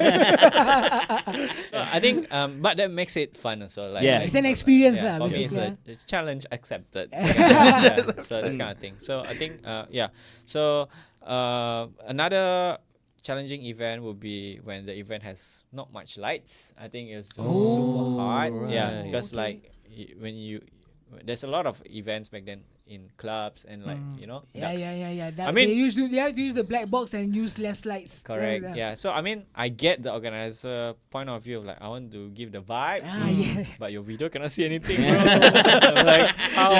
Speaker 1: I think but that makes it fun also. Like,
Speaker 4: Yeah.
Speaker 3: It's an experience
Speaker 1: yeah,
Speaker 3: lah,
Speaker 1: for me it's
Speaker 3: basically,
Speaker 1: a challenge accepted. Yeah, so this kind of thing. So I think So another challenging event will be when the event has not much lights. I think it's super hard. Yeah,
Speaker 4: right.
Speaker 1: because
Speaker 3: Okay.
Speaker 1: like when you there's a lot of events back then in clubs and like
Speaker 3: Yeah,
Speaker 1: ducks.
Speaker 3: yeah.
Speaker 1: I mean-
Speaker 3: They have to use the black box and use less lights.
Speaker 1: Correct. Yeah. So I mean, I get the organizer point of view of like I want to give the vibe,
Speaker 3: Yeah.
Speaker 1: but your video cannot see anything, bro. Like how?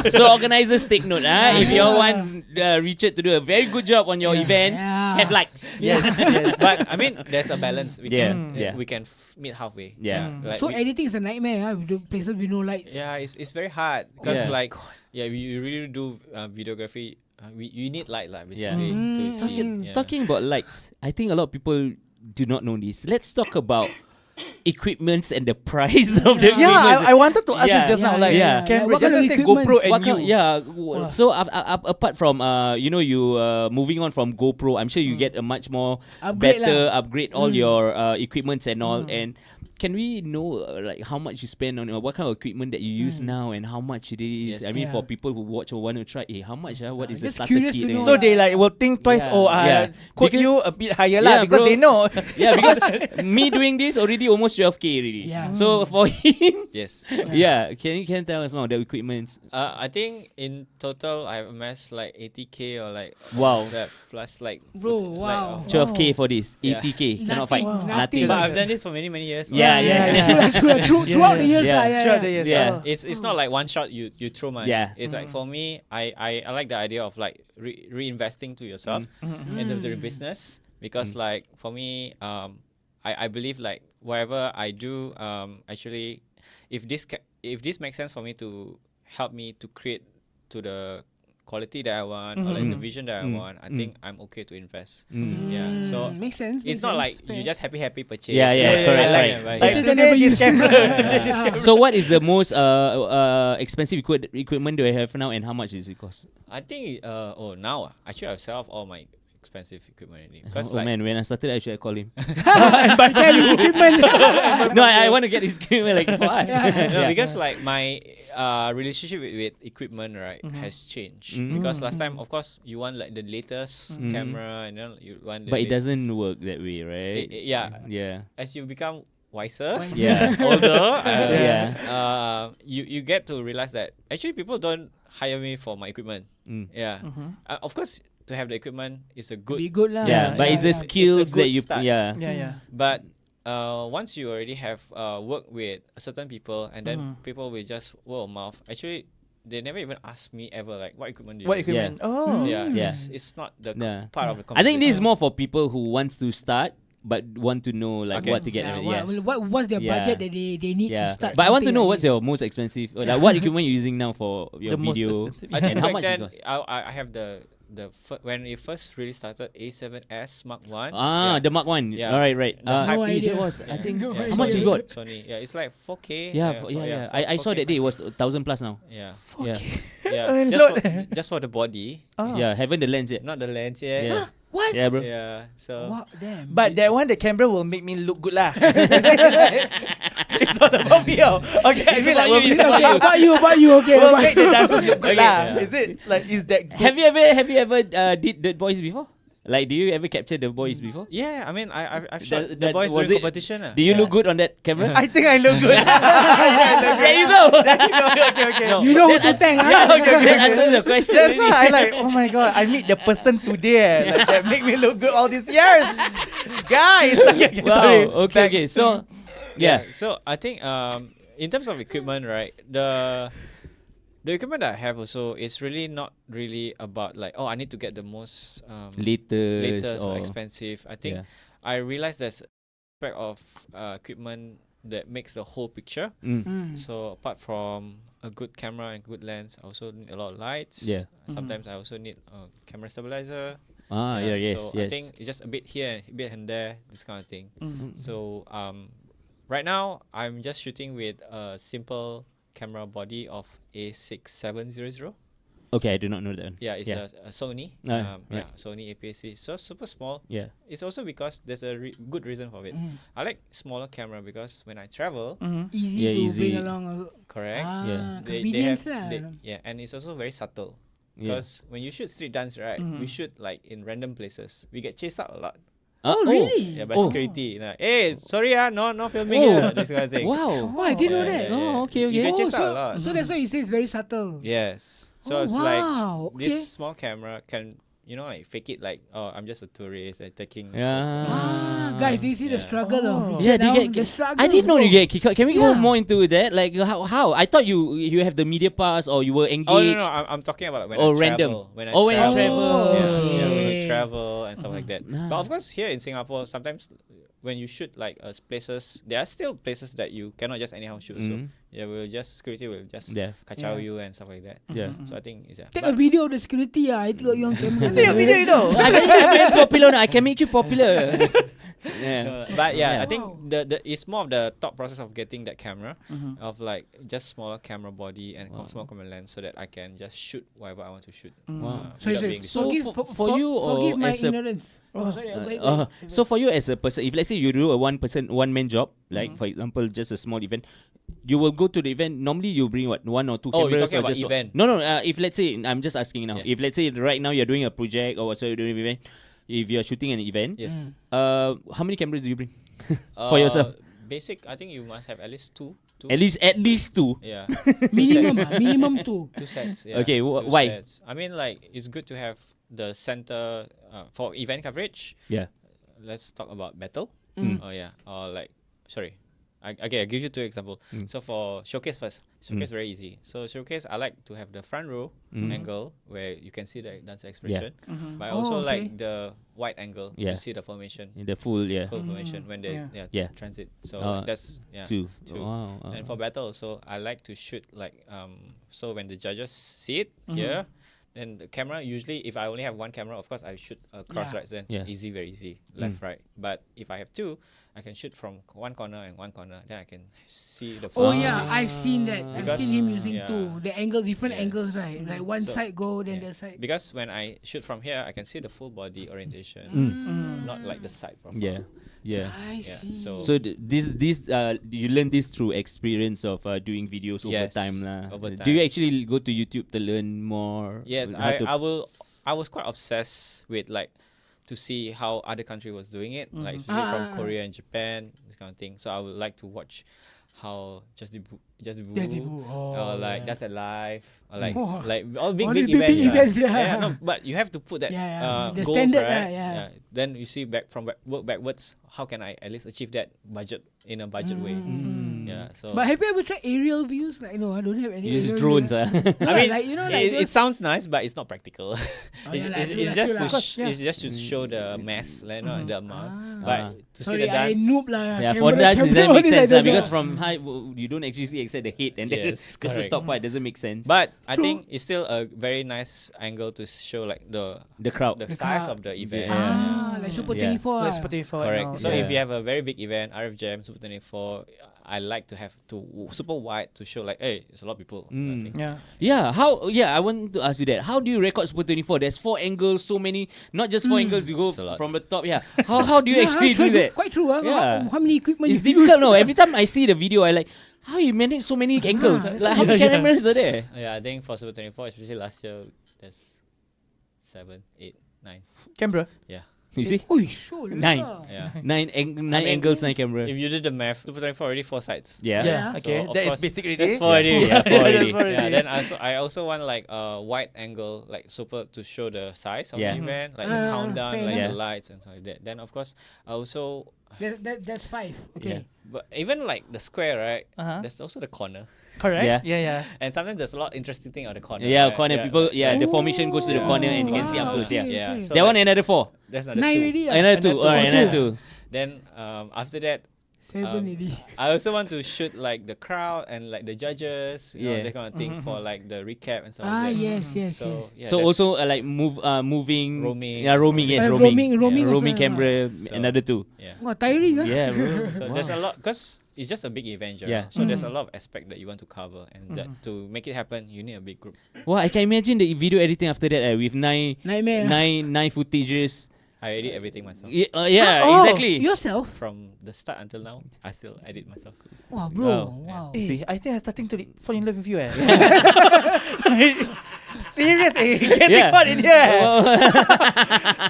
Speaker 4: So organizers take note. If you all want Richard to do a very good job on your events,
Speaker 3: Yeah.
Speaker 4: have lights.
Speaker 2: Yes. Yes.
Speaker 1: But I mean, there's a balance. We
Speaker 4: Yeah,
Speaker 1: can
Speaker 4: yeah.
Speaker 1: we can meet halfway.
Speaker 4: Yeah.
Speaker 1: Like
Speaker 3: So
Speaker 1: we-
Speaker 3: editing is a nightmare. With the places with no lights.
Speaker 1: yeah, it's very hard because
Speaker 4: Yeah.
Speaker 1: like we really do videography. You need light lah
Speaker 4: Yeah.
Speaker 1: basically to see. Yeah.
Speaker 4: Talking about lights, I think a lot of people do not know this. Let's talk about equipments and the price of the
Speaker 2: Yeah,
Speaker 4: equipments.
Speaker 2: I wanted to ask
Speaker 4: Yeah.
Speaker 2: you just now,
Speaker 3: Yeah,
Speaker 2: like,
Speaker 4: yeah.
Speaker 2: camera,
Speaker 3: What kind
Speaker 2: just
Speaker 3: of
Speaker 2: say
Speaker 3: equipments?
Speaker 2: GoPro and
Speaker 4: What
Speaker 2: you.
Speaker 4: kind, yeah.
Speaker 2: Wow.
Speaker 4: So apart from you moving on from GoPro, I'm sure you get a much more
Speaker 3: Upgrade
Speaker 4: better
Speaker 3: lah.
Speaker 4: upgrade all your equipments and all. And can we know like how much you spend on what kind of equipment that you use now and how much it is?
Speaker 1: Yes.
Speaker 4: I mean,
Speaker 2: Yeah.
Speaker 4: for people who watch or want to try, how much? What is the
Speaker 3: just
Speaker 4: starter
Speaker 3: curious
Speaker 4: kit?
Speaker 3: to know.
Speaker 2: So they like will think twice.
Speaker 4: Yeah.
Speaker 2: Oh,
Speaker 4: Yeah.
Speaker 2: quote
Speaker 4: Because-
Speaker 2: you a bit higher
Speaker 4: Yeah,
Speaker 2: lah because
Speaker 4: bro.
Speaker 2: they know.
Speaker 4: Yeah, because me doing this already almost 12K already.
Speaker 3: Yeah.
Speaker 4: So for him,
Speaker 1: Yes.
Speaker 4: yeah, can you tell us more the equipments?
Speaker 1: I think in total I've amassed like 80K or like
Speaker 4: Wow.
Speaker 1: that plus like
Speaker 3: Bro,
Speaker 1: like,
Speaker 3: wow.
Speaker 4: 12K for this,
Speaker 1: Yeah.
Speaker 4: 80K cannot
Speaker 3: Nothing,
Speaker 4: fight,
Speaker 3: wow.
Speaker 4: nothing.
Speaker 1: But I've done this for many years.
Speaker 4: Yeah, yeah.
Speaker 3: Throughout the years.
Speaker 4: Yeah.
Speaker 3: Yeah.
Speaker 2: Throughout the years.
Speaker 4: Yeah.
Speaker 2: Oh.
Speaker 1: It's not like one shot you throw money.
Speaker 4: Yeah.
Speaker 1: It's like for me, I like the idea of like reinvesting to yourself into the business because like for me, I believe like whatever I do, actually, if this makes sense for me to help me to create to the quality that I want or like the vision that I want, I think I'm okay to invest. Yeah. So
Speaker 3: Makes sense.
Speaker 1: it's not like you just happy purchase.
Speaker 4: Yeah, yeah,
Speaker 2: Yeah,
Speaker 4: correct,
Speaker 2: yeah,
Speaker 4: correct.
Speaker 1: and buy.
Speaker 2: Like
Speaker 3: They
Speaker 2: today
Speaker 3: never
Speaker 2: this
Speaker 3: use.
Speaker 2: camera.
Speaker 3: Yeah.
Speaker 4: So what is the most expensive equipment do I have now, and how much does it cost?
Speaker 1: I think now actually I sell off all my expensive equipment already because
Speaker 4: Oh
Speaker 1: like
Speaker 4: man, when I started, I should call him.
Speaker 3: Carry equipment.
Speaker 4: No, I want to get his equipment like for us.
Speaker 1: no, because like my relationship with equipment right has changed because last time of course you want like the latest camera and then you want the
Speaker 4: But it doesn't work that way, right?
Speaker 1: yeah,
Speaker 4: Yeah.
Speaker 1: as you become wiser
Speaker 4: Yeah.
Speaker 1: older
Speaker 4: Yeah.
Speaker 1: you get to realize that actually people don't hire me for my equipment. Yeah. Of course to have the equipment is a good
Speaker 3: Be good lah.
Speaker 4: Yeah, but it's the
Speaker 1: It's a
Speaker 4: skills that
Speaker 1: good
Speaker 4: you
Speaker 1: start.
Speaker 4: yeah.
Speaker 2: Yeah.
Speaker 1: But once you already have worked with certain people and then people will just word of mouth. Actually, they never even ask me ever like what equipment do you
Speaker 2: What
Speaker 1: use?
Speaker 2: equipment? Oh.
Speaker 1: Yeah,
Speaker 4: Yeah.
Speaker 1: it's not the
Speaker 4: Yeah.
Speaker 1: part of the
Speaker 4: I think this is
Speaker 1: competition.
Speaker 4: more for people who wants to start but want to know like
Speaker 1: Okay.
Speaker 4: what to get.
Speaker 3: Yeah,
Speaker 4: Yeah.
Speaker 3: what's their
Speaker 4: Yeah.
Speaker 3: budget that they need to
Speaker 4: Yeah.
Speaker 3: start?
Speaker 4: But I want to
Speaker 3: something
Speaker 4: know
Speaker 3: like
Speaker 4: what's
Speaker 3: this?
Speaker 4: your most expensive, or like what equipment you're using now for your
Speaker 2: The most
Speaker 4: video,
Speaker 2: expensive.
Speaker 1: I think
Speaker 4: and how
Speaker 1: back
Speaker 4: much it
Speaker 1: then
Speaker 4: costs?
Speaker 1: I have the when it first really started A7S Mark 1.
Speaker 4: Ah, the Mark 1.
Speaker 1: Yeah.
Speaker 4: All right, right.
Speaker 1: The hype-
Speaker 3: No idea.
Speaker 4: That was, I think,
Speaker 3: No
Speaker 4: how much you
Speaker 3: idea.
Speaker 4: got?
Speaker 1: Sony. Yeah, it's like 4K.
Speaker 4: Yeah, I saw
Speaker 1: 4K.
Speaker 4: that day it was 1,000 plus now.
Speaker 1: Yeah,
Speaker 4: Yeah,
Speaker 1: yeah.
Speaker 2: lot.
Speaker 1: Just for the body,
Speaker 2: Oh.
Speaker 4: yeah. Haven't the lens yet.
Speaker 1: not the lens yet.
Speaker 4: Yeah,
Speaker 3: What?
Speaker 4: yeah, bro.
Speaker 1: Yeah. So
Speaker 3: Wow, damn.
Speaker 2: But that one, the camera will make me look good lah. It's all about me. Okay, I feel like we'll
Speaker 3: Okay,
Speaker 2: be
Speaker 3: about you, okay.
Speaker 2: we'll
Speaker 3: about
Speaker 2: make the dancers look good
Speaker 4: Okay.
Speaker 2: lah.
Speaker 1: Yeah.
Speaker 2: Is it like is that good?
Speaker 4: Have you ever did the boys before? Like, do you ever capture the boys before?
Speaker 1: yeah, I mean, I've shot
Speaker 4: That-
Speaker 1: the
Speaker 4: that-
Speaker 1: boys
Speaker 4: was
Speaker 1: during
Speaker 4: it-
Speaker 1: competition.
Speaker 4: Do you look good on that camera?
Speaker 2: I think I look good.
Speaker 4: There you go.
Speaker 2: Okay.
Speaker 3: You know who to thank, huh?
Speaker 4: That answers the question.
Speaker 2: That's
Speaker 4: already.
Speaker 2: why I like. Oh my god! I meet the person today like, that make me look good all these years, guys. Okay, sorry.
Speaker 4: Wow. Okay. Okay. So, yeah.
Speaker 1: So I think in terms of equipment, right, the equipment that I have also is really not really about like I need to get the most latest or expensive. I think
Speaker 4: Yeah.
Speaker 1: I realized there's aspect of equipment that makes the whole picture. So apart from a good camera and good lens, I also need a lot of lights.
Speaker 4: Yeah.
Speaker 1: Sometimes I also need a camera stabilizer.
Speaker 4: Ah, yeah, yes,
Speaker 1: So
Speaker 4: yes.
Speaker 1: I think it's just a bit here, a bit and there, this kind of thing. So right now I'm just shooting with a simple camera body of A6700.
Speaker 4: Okay, I do not know that one.
Speaker 1: Yeah, it's a Sony.
Speaker 4: Right.
Speaker 1: Yeah, Sony APS-C. So super small.
Speaker 4: Yeah.
Speaker 1: It's also because there's a good reason for it. I like smaller camera because when I travel,
Speaker 3: Easy
Speaker 4: Yeah,
Speaker 3: to
Speaker 4: easy.
Speaker 3: bring along.
Speaker 1: correct.
Speaker 4: Yeah.
Speaker 3: Convenience lah.
Speaker 1: Yeah, and it's also very subtle.
Speaker 4: Yeah.
Speaker 1: Because when you shoot street dance, right, we shoot like in random places. We get chased out a lot.
Speaker 3: Oh, really?
Speaker 1: Yeah, by
Speaker 4: Oh.
Speaker 1: security. Like, hey, sorry, no filming
Speaker 4: Oh.
Speaker 1: here. This kind of thing.
Speaker 4: Wow.
Speaker 3: Oh, I didn't know that.
Speaker 4: Oh, okay,
Speaker 1: You
Speaker 4: okay.
Speaker 1: get chased out a
Speaker 3: so,
Speaker 1: lot.
Speaker 3: so that's why you say it's very subtle.
Speaker 1: Yes.
Speaker 3: Oh,
Speaker 1: So it's like
Speaker 3: wow. Okay.
Speaker 1: this small camera can, like fake it like, oh, I'm just a tourist and taking.
Speaker 4: Yeah.
Speaker 3: Guys, do you see the
Speaker 1: Yeah.
Speaker 3: struggle of
Speaker 2: Oh.
Speaker 4: Yeah,
Speaker 3: Richard
Speaker 4: do you
Speaker 3: now?
Speaker 4: get?
Speaker 3: The struggle.
Speaker 4: I didn't know you get kicked out. Can we go
Speaker 3: Yeah.
Speaker 4: more into that? Like how? I thought you have the media pass or you were engaged.
Speaker 1: Oh no, I'm talking about like when
Speaker 4: Oh,
Speaker 1: I
Speaker 4: random.
Speaker 1: travel. When I
Speaker 4: Oh, when you
Speaker 1: travel.
Speaker 4: travel.
Speaker 1: Yeah, when we
Speaker 3: Okay.
Speaker 1: travel and stuff like that.
Speaker 4: Nah.
Speaker 1: But of course, here in Singapore, sometimes when you shoot like places, there are still places that you cannot just anyhow shoot. So
Speaker 4: Mhm.
Speaker 1: yeah, security will just
Speaker 4: Yeah.
Speaker 1: kacau
Speaker 3: Yeah.
Speaker 1: you and stuff like that.
Speaker 4: Yeah.
Speaker 1: So I think it's
Speaker 3: Take a video of the security. I tengok you on camera.
Speaker 2: Take a video, you know.
Speaker 4: I'm very popular now. I can make you popular. Yeah.
Speaker 1: But yeah,
Speaker 4: Yeah.
Speaker 1: I think
Speaker 3: Wow.
Speaker 1: the it's more of the thought process of getting that camera
Speaker 2: Mhm.
Speaker 1: of like just smaller camera body and
Speaker 4: Wow.
Speaker 1: small camera lens so that I can just shoot whatever I want to shoot.
Speaker 4: Wow.
Speaker 3: So,
Speaker 1: without
Speaker 3: is it,
Speaker 1: being
Speaker 4: So
Speaker 3: forgive,
Speaker 4: for you or
Speaker 3: forgive my
Speaker 4: as a-
Speaker 3: ignorance. Oh, sorry. Go ahead, go ahead.
Speaker 4: So for you as a person, if let's say you do a one man job, like for example just a small event, you will go to the event. Normally you bring what, one or two
Speaker 1: Oh, you're
Speaker 4: cameras
Speaker 1: talking
Speaker 4: or
Speaker 1: about
Speaker 4: just
Speaker 1: event.
Speaker 4: No. If let's say I'm just asking now.
Speaker 1: Yes.
Speaker 4: If let's say right now you're doing a project or whatsoever you're doing an event, if you're shooting an event,
Speaker 1: Yes.
Speaker 4: how many cameras do you bring for yourself?
Speaker 1: Basic, I think you must have at least two.
Speaker 4: At least two.
Speaker 1: Yeah.
Speaker 3: Minimum two.
Speaker 1: Two sets. Yeah.
Speaker 4: Okay,
Speaker 1: two
Speaker 4: why?
Speaker 1: Sets. I mean, like it's good to have the center for event coverage.
Speaker 4: Yeah.
Speaker 1: Let's talk about battle.
Speaker 4: Mm.
Speaker 1: Oh yeah. Or like, sorry. Okay, I'll give you two examples.
Speaker 4: Mm.
Speaker 1: So for showcase first, showcase very easy. So showcase, I like to have the front row
Speaker 4: Mm.
Speaker 1: angle where you can see the dancer expression.
Speaker 2: Mhm.
Speaker 1: But I
Speaker 3: Oh,
Speaker 1: also
Speaker 3: okay.
Speaker 1: like the wide angle
Speaker 4: Yeah.
Speaker 1: to see the formation,
Speaker 4: In the full, yeah,
Speaker 1: full formation when they
Speaker 2: Yeah.
Speaker 4: Yeah.
Speaker 1: transit. So
Speaker 4: Uh,
Speaker 1: that's
Speaker 4: two.
Speaker 1: two.
Speaker 4: Wow.
Speaker 1: And for battle also, I like to shoot like so when the judges see it here, then the camera usually if I only have one camera, of course I shoot cross
Speaker 3: Yeah.
Speaker 1: rights, then
Speaker 4: Yeah.
Speaker 1: easy, very easy, left right. But if I have two, I can shoot from one corner and one corner, then I can see the
Speaker 3: Oh
Speaker 1: full.
Speaker 3: yeah, I've seen that. I've
Speaker 1: Because-
Speaker 3: seen him using
Speaker 1: yeah.
Speaker 3: two. The angle, different
Speaker 1: Yes.
Speaker 3: angles, right? Like one
Speaker 1: So-
Speaker 3: side go, then
Speaker 1: Yeah.
Speaker 3: the side.
Speaker 1: Because when I shoot from here, I can see the full body orientation, not like the side profile.
Speaker 4: Yeah. Yeah.
Speaker 3: I
Speaker 1: Yeah,
Speaker 3: see.
Speaker 1: so-
Speaker 4: So this you learn this through experience of doing videos over
Speaker 1: Yes,
Speaker 4: time lah.
Speaker 1: over
Speaker 4: Do you
Speaker 1: time.
Speaker 4: actually go to YouTube to learn more?
Speaker 1: Yes,
Speaker 4: how to-
Speaker 1: I will. I was quite obsessed with like to see how other country was doing it, like especially from Korea and Japan, this kind of thing. So I would like to watch how Just the Boo, or like That's Alive, or like
Speaker 3: Oh.
Speaker 1: like all big
Speaker 3: All
Speaker 1: big
Speaker 3: the big,
Speaker 1: events.
Speaker 3: big events, yeah.
Speaker 1: No, but you have to put that
Speaker 3: Yeah, yeah. The
Speaker 1: goals,
Speaker 3: standard,
Speaker 1: right?
Speaker 3: yeah.
Speaker 1: Then you see work backwards. How can I at least achieve that budget in a budget way? Yeah. So
Speaker 3: But have you ever tried aerial views? Like, no, I don't have any.
Speaker 4: You use
Speaker 3: aerial
Speaker 4: drones,
Speaker 3: views.
Speaker 4: ah.
Speaker 3: No,
Speaker 1: I mean,
Speaker 3: like, you know, like
Speaker 1: it
Speaker 3: those-
Speaker 1: sounds nice, but it's not practical. it's,
Speaker 3: yeah lah,
Speaker 1: it's,
Speaker 3: true
Speaker 1: it's
Speaker 3: lah,
Speaker 1: just
Speaker 3: true
Speaker 1: to
Speaker 3: lah. Of course, yeah.
Speaker 1: it's just to show the mass, like, the amount. But to see
Speaker 3: Sorry,
Speaker 1: the
Speaker 3: I
Speaker 1: dance,
Speaker 3: noob lah.
Speaker 4: Yeah, for
Speaker 3: Camera-
Speaker 4: dance it
Speaker 3: camera
Speaker 4: doesn't
Speaker 3: all
Speaker 4: make
Speaker 3: this I
Speaker 4: sense lah
Speaker 3: don't
Speaker 4: because
Speaker 3: know.
Speaker 4: from high you don't actually see except the head and then
Speaker 1: Yes,
Speaker 4: just the
Speaker 1: correct.
Speaker 4: top part doesn't make sense.
Speaker 1: But I
Speaker 3: True.
Speaker 1: think it's still a very nice angle to show like the
Speaker 4: the crowd.
Speaker 1: size
Speaker 3: crowd.
Speaker 1: of the event.
Speaker 3: Like Super
Speaker 4: Yeah.
Speaker 3: 24.
Speaker 2: Let's
Speaker 3: ah.
Speaker 2: put it for
Speaker 1: Correct. So if
Speaker 4: Yeah.
Speaker 1: you have a very big event, RF Jam, Super 24, I like to have super wide to show like, hey, it's a lot of people. kind of thing.
Speaker 2: Yeah.
Speaker 4: Yeah, I want to ask you that. How do you record Super 24? There's 4 angles, so many, not just 4 angles, you go
Speaker 1: It's a lot.
Speaker 4: from the top. Yeah. How do you
Speaker 3: Yeah,
Speaker 4: actually
Speaker 3: true,
Speaker 4: do that?
Speaker 3: Quite true.
Speaker 4: Yeah.
Speaker 3: How many equipment
Speaker 4: It's
Speaker 3: you
Speaker 4: difficult,
Speaker 3: use?
Speaker 4: no? Every time I see the video, I like, how you manage so many angles? Like, how many cameras are there?
Speaker 1: Yeah, I think for Super 24, especially last year, there's 7, 8, 9.
Speaker 2: Camera.
Speaker 1: Yeah.
Speaker 4: You see?
Speaker 3: Oh, sure.
Speaker 4: 9.
Speaker 1: Yeah.
Speaker 4: 9
Speaker 1: mean,
Speaker 4: angles, 9 cameras.
Speaker 1: If you did the math, Super 24 already 4 sides.
Speaker 4: Yeah.
Speaker 2: Yeah.
Speaker 3: So,
Speaker 2: Okay.
Speaker 1: of
Speaker 2: That is
Speaker 1: course,
Speaker 2: basic already.
Speaker 1: That's 4 already.
Speaker 4: Yeah, 4 already.
Speaker 2: That's 4
Speaker 1: Yeah,
Speaker 2: already.
Speaker 1: then I also want like a wide angle, like super to show the size of
Speaker 4: Yeah.
Speaker 1: the event, like
Speaker 3: Ah,
Speaker 1: the countdown,
Speaker 3: fair
Speaker 1: like
Speaker 4: enough.
Speaker 1: the lights and stuff like that. Then of course I also,
Speaker 3: That's 5. Okay.
Speaker 1: but even like the square, right?
Speaker 2: Uh-huh.
Speaker 1: There's also the corner,
Speaker 2: Correct.
Speaker 4: Yeah.
Speaker 2: Yeah.
Speaker 1: and sometimes there's a lot interesting thing on the corner.
Speaker 4: Yeah,
Speaker 1: right?
Speaker 4: corner people. Yeah, the formation goes to the
Speaker 1: Yeah.
Speaker 4: corner and you can see up
Speaker 3: Wow,
Speaker 4: close. Yeah,
Speaker 3: okay.
Speaker 1: Yeah. So
Speaker 4: that one
Speaker 1: like,
Speaker 4: another 4.
Speaker 1: that's another
Speaker 3: 9
Speaker 1: 2.
Speaker 3: already.
Speaker 4: Another 2.
Speaker 2: Another
Speaker 4: Alright,
Speaker 3: two.
Speaker 4: another 2.
Speaker 1: Then after that,
Speaker 3: 7 already.
Speaker 1: I also want to shoot like the crowd and like the judges, you know,
Speaker 4: Yeah.
Speaker 1: that kind of thing for like the recap and stuff
Speaker 3: Ah,
Speaker 1: like that.
Speaker 3: yes, yes,
Speaker 1: So
Speaker 3: yes.
Speaker 1: yeah,
Speaker 4: So
Speaker 1: that's-
Speaker 4: also like
Speaker 1: Roaming.
Speaker 4: moving. Yeah, roaming. Yes,
Speaker 3: Uh,
Speaker 4: roaming.
Speaker 3: roaming also,
Speaker 4: roaming camera.
Speaker 1: So-
Speaker 4: Another 2.
Speaker 1: yeah.
Speaker 3: Wah, tiring.
Speaker 4: Yeah, bro.
Speaker 1: So there's a lot because it's just a big event,
Speaker 4: Yeah.
Speaker 1: So there's a lot of aspect that you want to cover, and that to make it happen, you need a big group.
Speaker 4: Well, I can imagine the video editing after that with 9
Speaker 3: Nightmare.
Speaker 4: 9 footages.
Speaker 1: I edit everything myself.
Speaker 4: Yeah,
Speaker 3: Oh,
Speaker 4: exactly.
Speaker 3: Yourself?
Speaker 1: From the start until now, I still edit myself.
Speaker 3: Wow, bro.
Speaker 4: Wow.
Speaker 3: Wow.
Speaker 2: Eh, I think I'm starting to fall in love with you. Serious, getting
Speaker 4: Yeah.
Speaker 2: hot in here.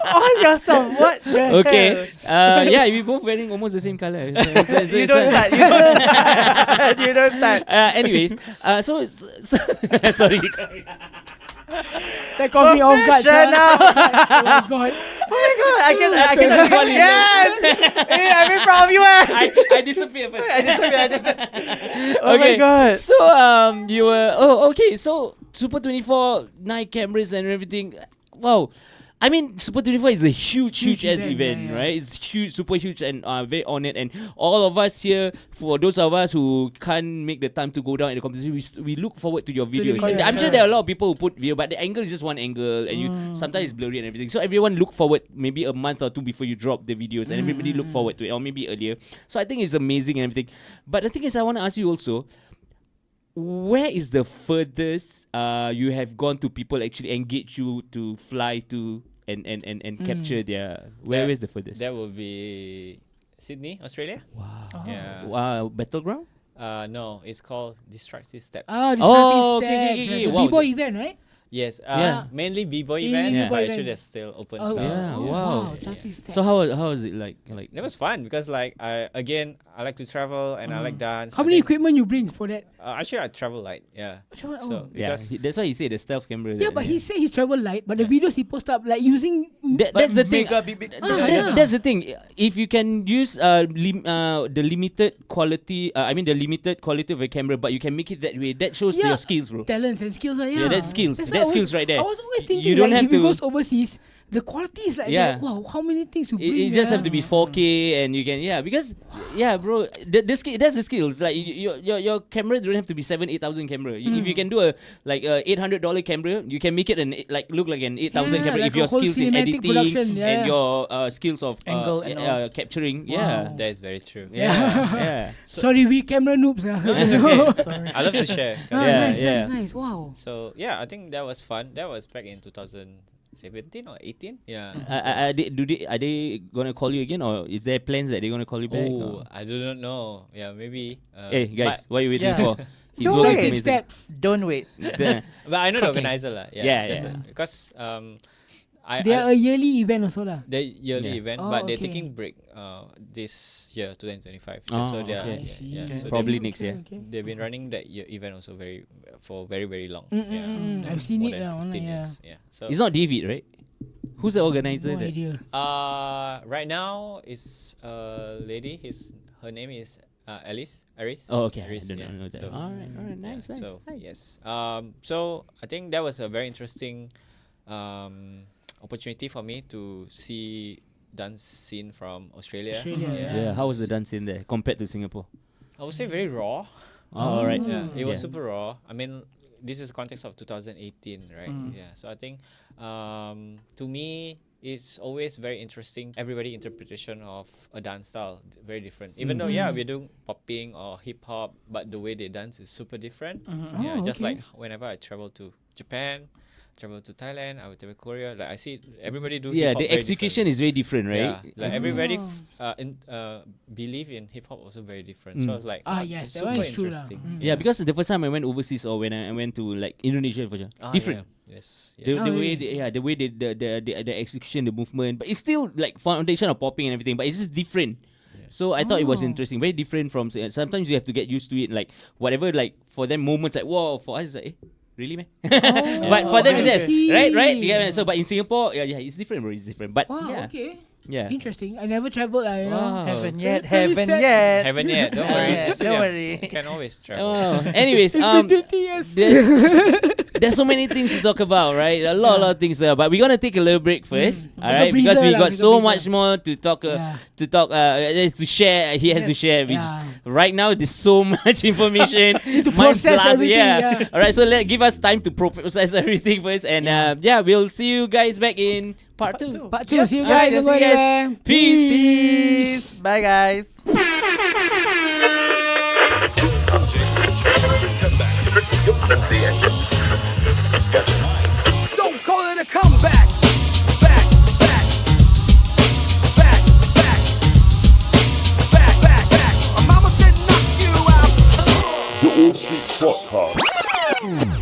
Speaker 2: All yourself, what the
Speaker 4: Okay.
Speaker 2: hell?
Speaker 4: Yeah, we both wearing almost the same color.
Speaker 2: You don't start. You don't start. You don't start.
Speaker 4: Anyways, so sorry.
Speaker 3: That caught me off guard.
Speaker 2: Professional.
Speaker 3: Oh my god.
Speaker 2: Oh my god, I can
Speaker 4: Fall in love.
Speaker 2: yes. Hey, I'm very proud of you.
Speaker 4: I disappeared first.
Speaker 2: I disappear. Oh my god.
Speaker 4: So you were okay. So Super 24 night cameras and everything. Wow. I mean, Super 24 is a huge ass event,
Speaker 3: yeah.
Speaker 4: right? It's huge, super huge, and very honored. And all of us here, for those of us who can't make the time to go down in the competition, we look forward to your videos.
Speaker 3: video,
Speaker 4: I'm sure
Speaker 3: yeah.
Speaker 4: there are a lot of people who put video, but the angle is just one angle, and you sometimes it's blurry and everything. So everyone look forward maybe a month or two before you drop the videos, and everybody look forward to it, or maybe earlier. So I think it's amazing and everything. But the thing is, I want to ask you also, where is the furthest you have gone to people actually engage you to fly to and capture their where is the furthest?
Speaker 1: That will be Sydney, Australia.
Speaker 4: Wow.
Speaker 1: Yeah.
Speaker 4: Battleground?
Speaker 1: No, it's called Destructive Steps.
Speaker 3: Oh, the
Speaker 4: Oh,
Speaker 3: starting
Speaker 4: okay,
Speaker 3: steps.
Speaker 4: okay,
Speaker 3: The
Speaker 4: wow.
Speaker 3: B-boy event, right?
Speaker 1: Yes.
Speaker 4: Yeah.
Speaker 1: Mainly B-boy
Speaker 3: Mainly
Speaker 1: event,
Speaker 3: B-boy
Speaker 1: but
Speaker 3: event.
Speaker 1: actually there's still open
Speaker 3: Oh,
Speaker 1: stuff.
Speaker 4: Yeah,
Speaker 3: oh,
Speaker 4: wow.
Speaker 3: starting steps.
Speaker 4: So how is it like
Speaker 1: It was fun because like I like to travel and I like dance.
Speaker 3: How
Speaker 1: I
Speaker 3: many
Speaker 1: think-
Speaker 3: equipment you bring for that?
Speaker 1: Actually, I travel light. Yeah.
Speaker 3: Travel-
Speaker 1: So
Speaker 3: oh.
Speaker 4: yeah,
Speaker 1: because
Speaker 4: that's why he said the stealth camera.
Speaker 3: Yeah, but he said he travel light, but the videos he post up like using.
Speaker 4: that's the thing.
Speaker 2: Big.
Speaker 3: yeah.
Speaker 4: That's the thing. If you can use the limited quality, the limited quality of a camera, but you can make it that way, that shows
Speaker 3: Yeah.
Speaker 4: your skills, bro.
Speaker 3: Talents and skills, yeah.
Speaker 4: Yeah, that's skills.
Speaker 3: why
Speaker 4: That's
Speaker 3: I
Speaker 4: skills right there.
Speaker 3: I was always
Speaker 4: You
Speaker 3: thinking,
Speaker 4: don't
Speaker 3: like,
Speaker 4: have
Speaker 3: if he
Speaker 4: to-
Speaker 3: goes overseas, the quality is like
Speaker 4: Yeah.
Speaker 3: that. Wow, how many things you
Speaker 4: It,
Speaker 3: bring?
Speaker 4: it just
Speaker 3: yeah.
Speaker 4: have to be 4K, and you can because bro, that's the skills. Like your camera don't have to be 7,000-8,000 camera. If you can do a $800 camera, you can make it look like an 8,000
Speaker 3: Yeah,
Speaker 4: camera
Speaker 3: like
Speaker 4: if
Speaker 3: a
Speaker 4: your
Speaker 3: whole
Speaker 4: skills in
Speaker 3: cinematic
Speaker 4: editing
Speaker 3: production, yeah.
Speaker 4: and your skills of
Speaker 2: Angle and all.
Speaker 4: capturing.
Speaker 3: Wow.
Speaker 4: Yeah,
Speaker 1: that is very true.
Speaker 4: yeah.
Speaker 3: Sorry, we camera noobs.
Speaker 2: Sorry.
Speaker 1: I love to share.
Speaker 3: Ah,
Speaker 4: Yeah,
Speaker 3: nice,
Speaker 4: yeah.
Speaker 3: nice. Wow.
Speaker 1: So yeah, I think that was fun. That was back in 2017 or 18. Yeah.
Speaker 4: Are they gonna call you again, or is there plans that they're gonna call you back?
Speaker 1: Oh,
Speaker 4: or-
Speaker 1: I do not know. Yeah, maybe.
Speaker 4: Hey guys, what are you waiting
Speaker 2: Yeah.
Speaker 4: for? His
Speaker 2: Don't
Speaker 4: work is
Speaker 2: wait.
Speaker 4: amazing.
Speaker 3: Steps.
Speaker 2: Don't wait.
Speaker 4: The-
Speaker 1: But I know the
Speaker 4: Okay.
Speaker 1: organizer lah.
Speaker 4: Yeah,
Speaker 1: just,
Speaker 4: yeah.
Speaker 1: Because
Speaker 3: They are a yearly event also lah.
Speaker 1: the yearly
Speaker 4: Yeah.
Speaker 1: event,
Speaker 3: Oh,
Speaker 1: but they're
Speaker 3: okay.
Speaker 1: taking break this year 2025.
Speaker 4: Oh,
Speaker 1: so they are
Speaker 4: okay.
Speaker 3: I see.
Speaker 1: yeah,
Speaker 2: Okay.
Speaker 1: so
Speaker 4: Probably
Speaker 1: they've,
Speaker 4: next year.
Speaker 3: Okay.
Speaker 1: they've been running that year event also for very long.
Speaker 3: I've seen
Speaker 1: More
Speaker 3: it
Speaker 1: than
Speaker 3: online.
Speaker 1: 15
Speaker 3: Yeah.
Speaker 1: years. Yeah. So
Speaker 4: It's not David, right? Who's the organizer?
Speaker 3: No
Speaker 4: that-
Speaker 3: idea.
Speaker 1: right now is a lady. Her name is Alice.
Speaker 4: Oh, okay.
Speaker 1: Aris,
Speaker 4: I don't know that.
Speaker 1: So,
Speaker 4: Alright, nice, nice.
Speaker 1: so
Speaker 4: nice.
Speaker 1: yes. So I think that was a very interesting opportunity for me to see dance scene from Australia.
Speaker 3: Australia,
Speaker 4: Yeah, how was the dance in there compared to Singapore?
Speaker 1: I would say very raw.
Speaker 4: Oh, alright.
Speaker 1: Yeah, it was
Speaker 4: Yeah.
Speaker 1: super raw. I mean, this is the context of 2018, right? Yeah. So I think to me, it's always very interesting. Everybody interpretation of a dance style very different. Even though we're doing popping or hip hop, but the way they dance is super different. Yeah,
Speaker 3: Oh,
Speaker 1: just
Speaker 3: okay.
Speaker 1: like whenever I travel to Japan, travel to Thailand, I would travel Korea. Like I see everybody do.
Speaker 4: Yeah,
Speaker 1: hip-hop
Speaker 4: the
Speaker 1: very
Speaker 4: execution
Speaker 1: different.
Speaker 4: is very different, right?
Speaker 1: Yeah, like everybody believe in hip hop also very different. So I was like,
Speaker 3: Yes,
Speaker 1: it's
Speaker 3: that one
Speaker 1: super
Speaker 3: is true lah.
Speaker 1: interesting.
Speaker 4: Yeah, because the first time I went overseas or when I went to like Indonesia for sure, different.
Speaker 1: Yeah. Yes.
Speaker 4: The,
Speaker 1: yes.
Speaker 4: the
Speaker 3: Oh,
Speaker 4: way
Speaker 3: really?
Speaker 4: the way the execution, the movement, but it's still like foundation of popping and everything, but it's just different. So I thought it was
Speaker 3: Oh.
Speaker 4: interesting, very different from sometimes you have to get used to it, like whatever, like for them moments like whoa, for us like really man. But for them
Speaker 3: I
Speaker 4: it's
Speaker 3: see.
Speaker 4: right. Yeah, so but in Singapore, yeah, it's different, bro. It's different. But
Speaker 3: Wow.
Speaker 4: yeah,
Speaker 3: Okay.
Speaker 4: yeah.
Speaker 3: Interesting. I never traveled. You know.
Speaker 4: Wow.
Speaker 2: Haven't yet.
Speaker 3: Very
Speaker 2: Haven't
Speaker 3: sad.
Speaker 2: yet.
Speaker 1: Haven't yet. Don't worry.
Speaker 2: Yeah,
Speaker 1: You still
Speaker 2: don't
Speaker 1: have-
Speaker 2: worry.
Speaker 1: You can always travel.
Speaker 4: Oh. Anyways,
Speaker 3: It's been 20 years.
Speaker 4: there's so many things to talk about, right? A lot of things there. But we're gonna take a little break first, all
Speaker 3: Take a
Speaker 4: right? Because
Speaker 3: breather
Speaker 4: we
Speaker 3: lah,
Speaker 4: got
Speaker 3: take a
Speaker 4: so
Speaker 3: breather.
Speaker 4: much more to talk.
Speaker 3: Yeah.
Speaker 4: To share. He has to share. Which
Speaker 3: Yeah.
Speaker 4: right now there's so much information.
Speaker 3: to
Speaker 4: Mind
Speaker 3: process
Speaker 4: blast,
Speaker 3: everything, yeah.
Speaker 4: All right, so give us time to process everything first, and we'll see you guys back in part 2.
Speaker 3: Part 2. See you
Speaker 4: Alright,
Speaker 3: guys.
Speaker 4: see
Speaker 3: Don't
Speaker 4: you
Speaker 3: go
Speaker 4: guys.
Speaker 3: anywhere.
Speaker 4: Peace.
Speaker 2: Bye, guys.
Speaker 5: Don't call it a comeback. Back, back,
Speaker 6: Beats Podcast.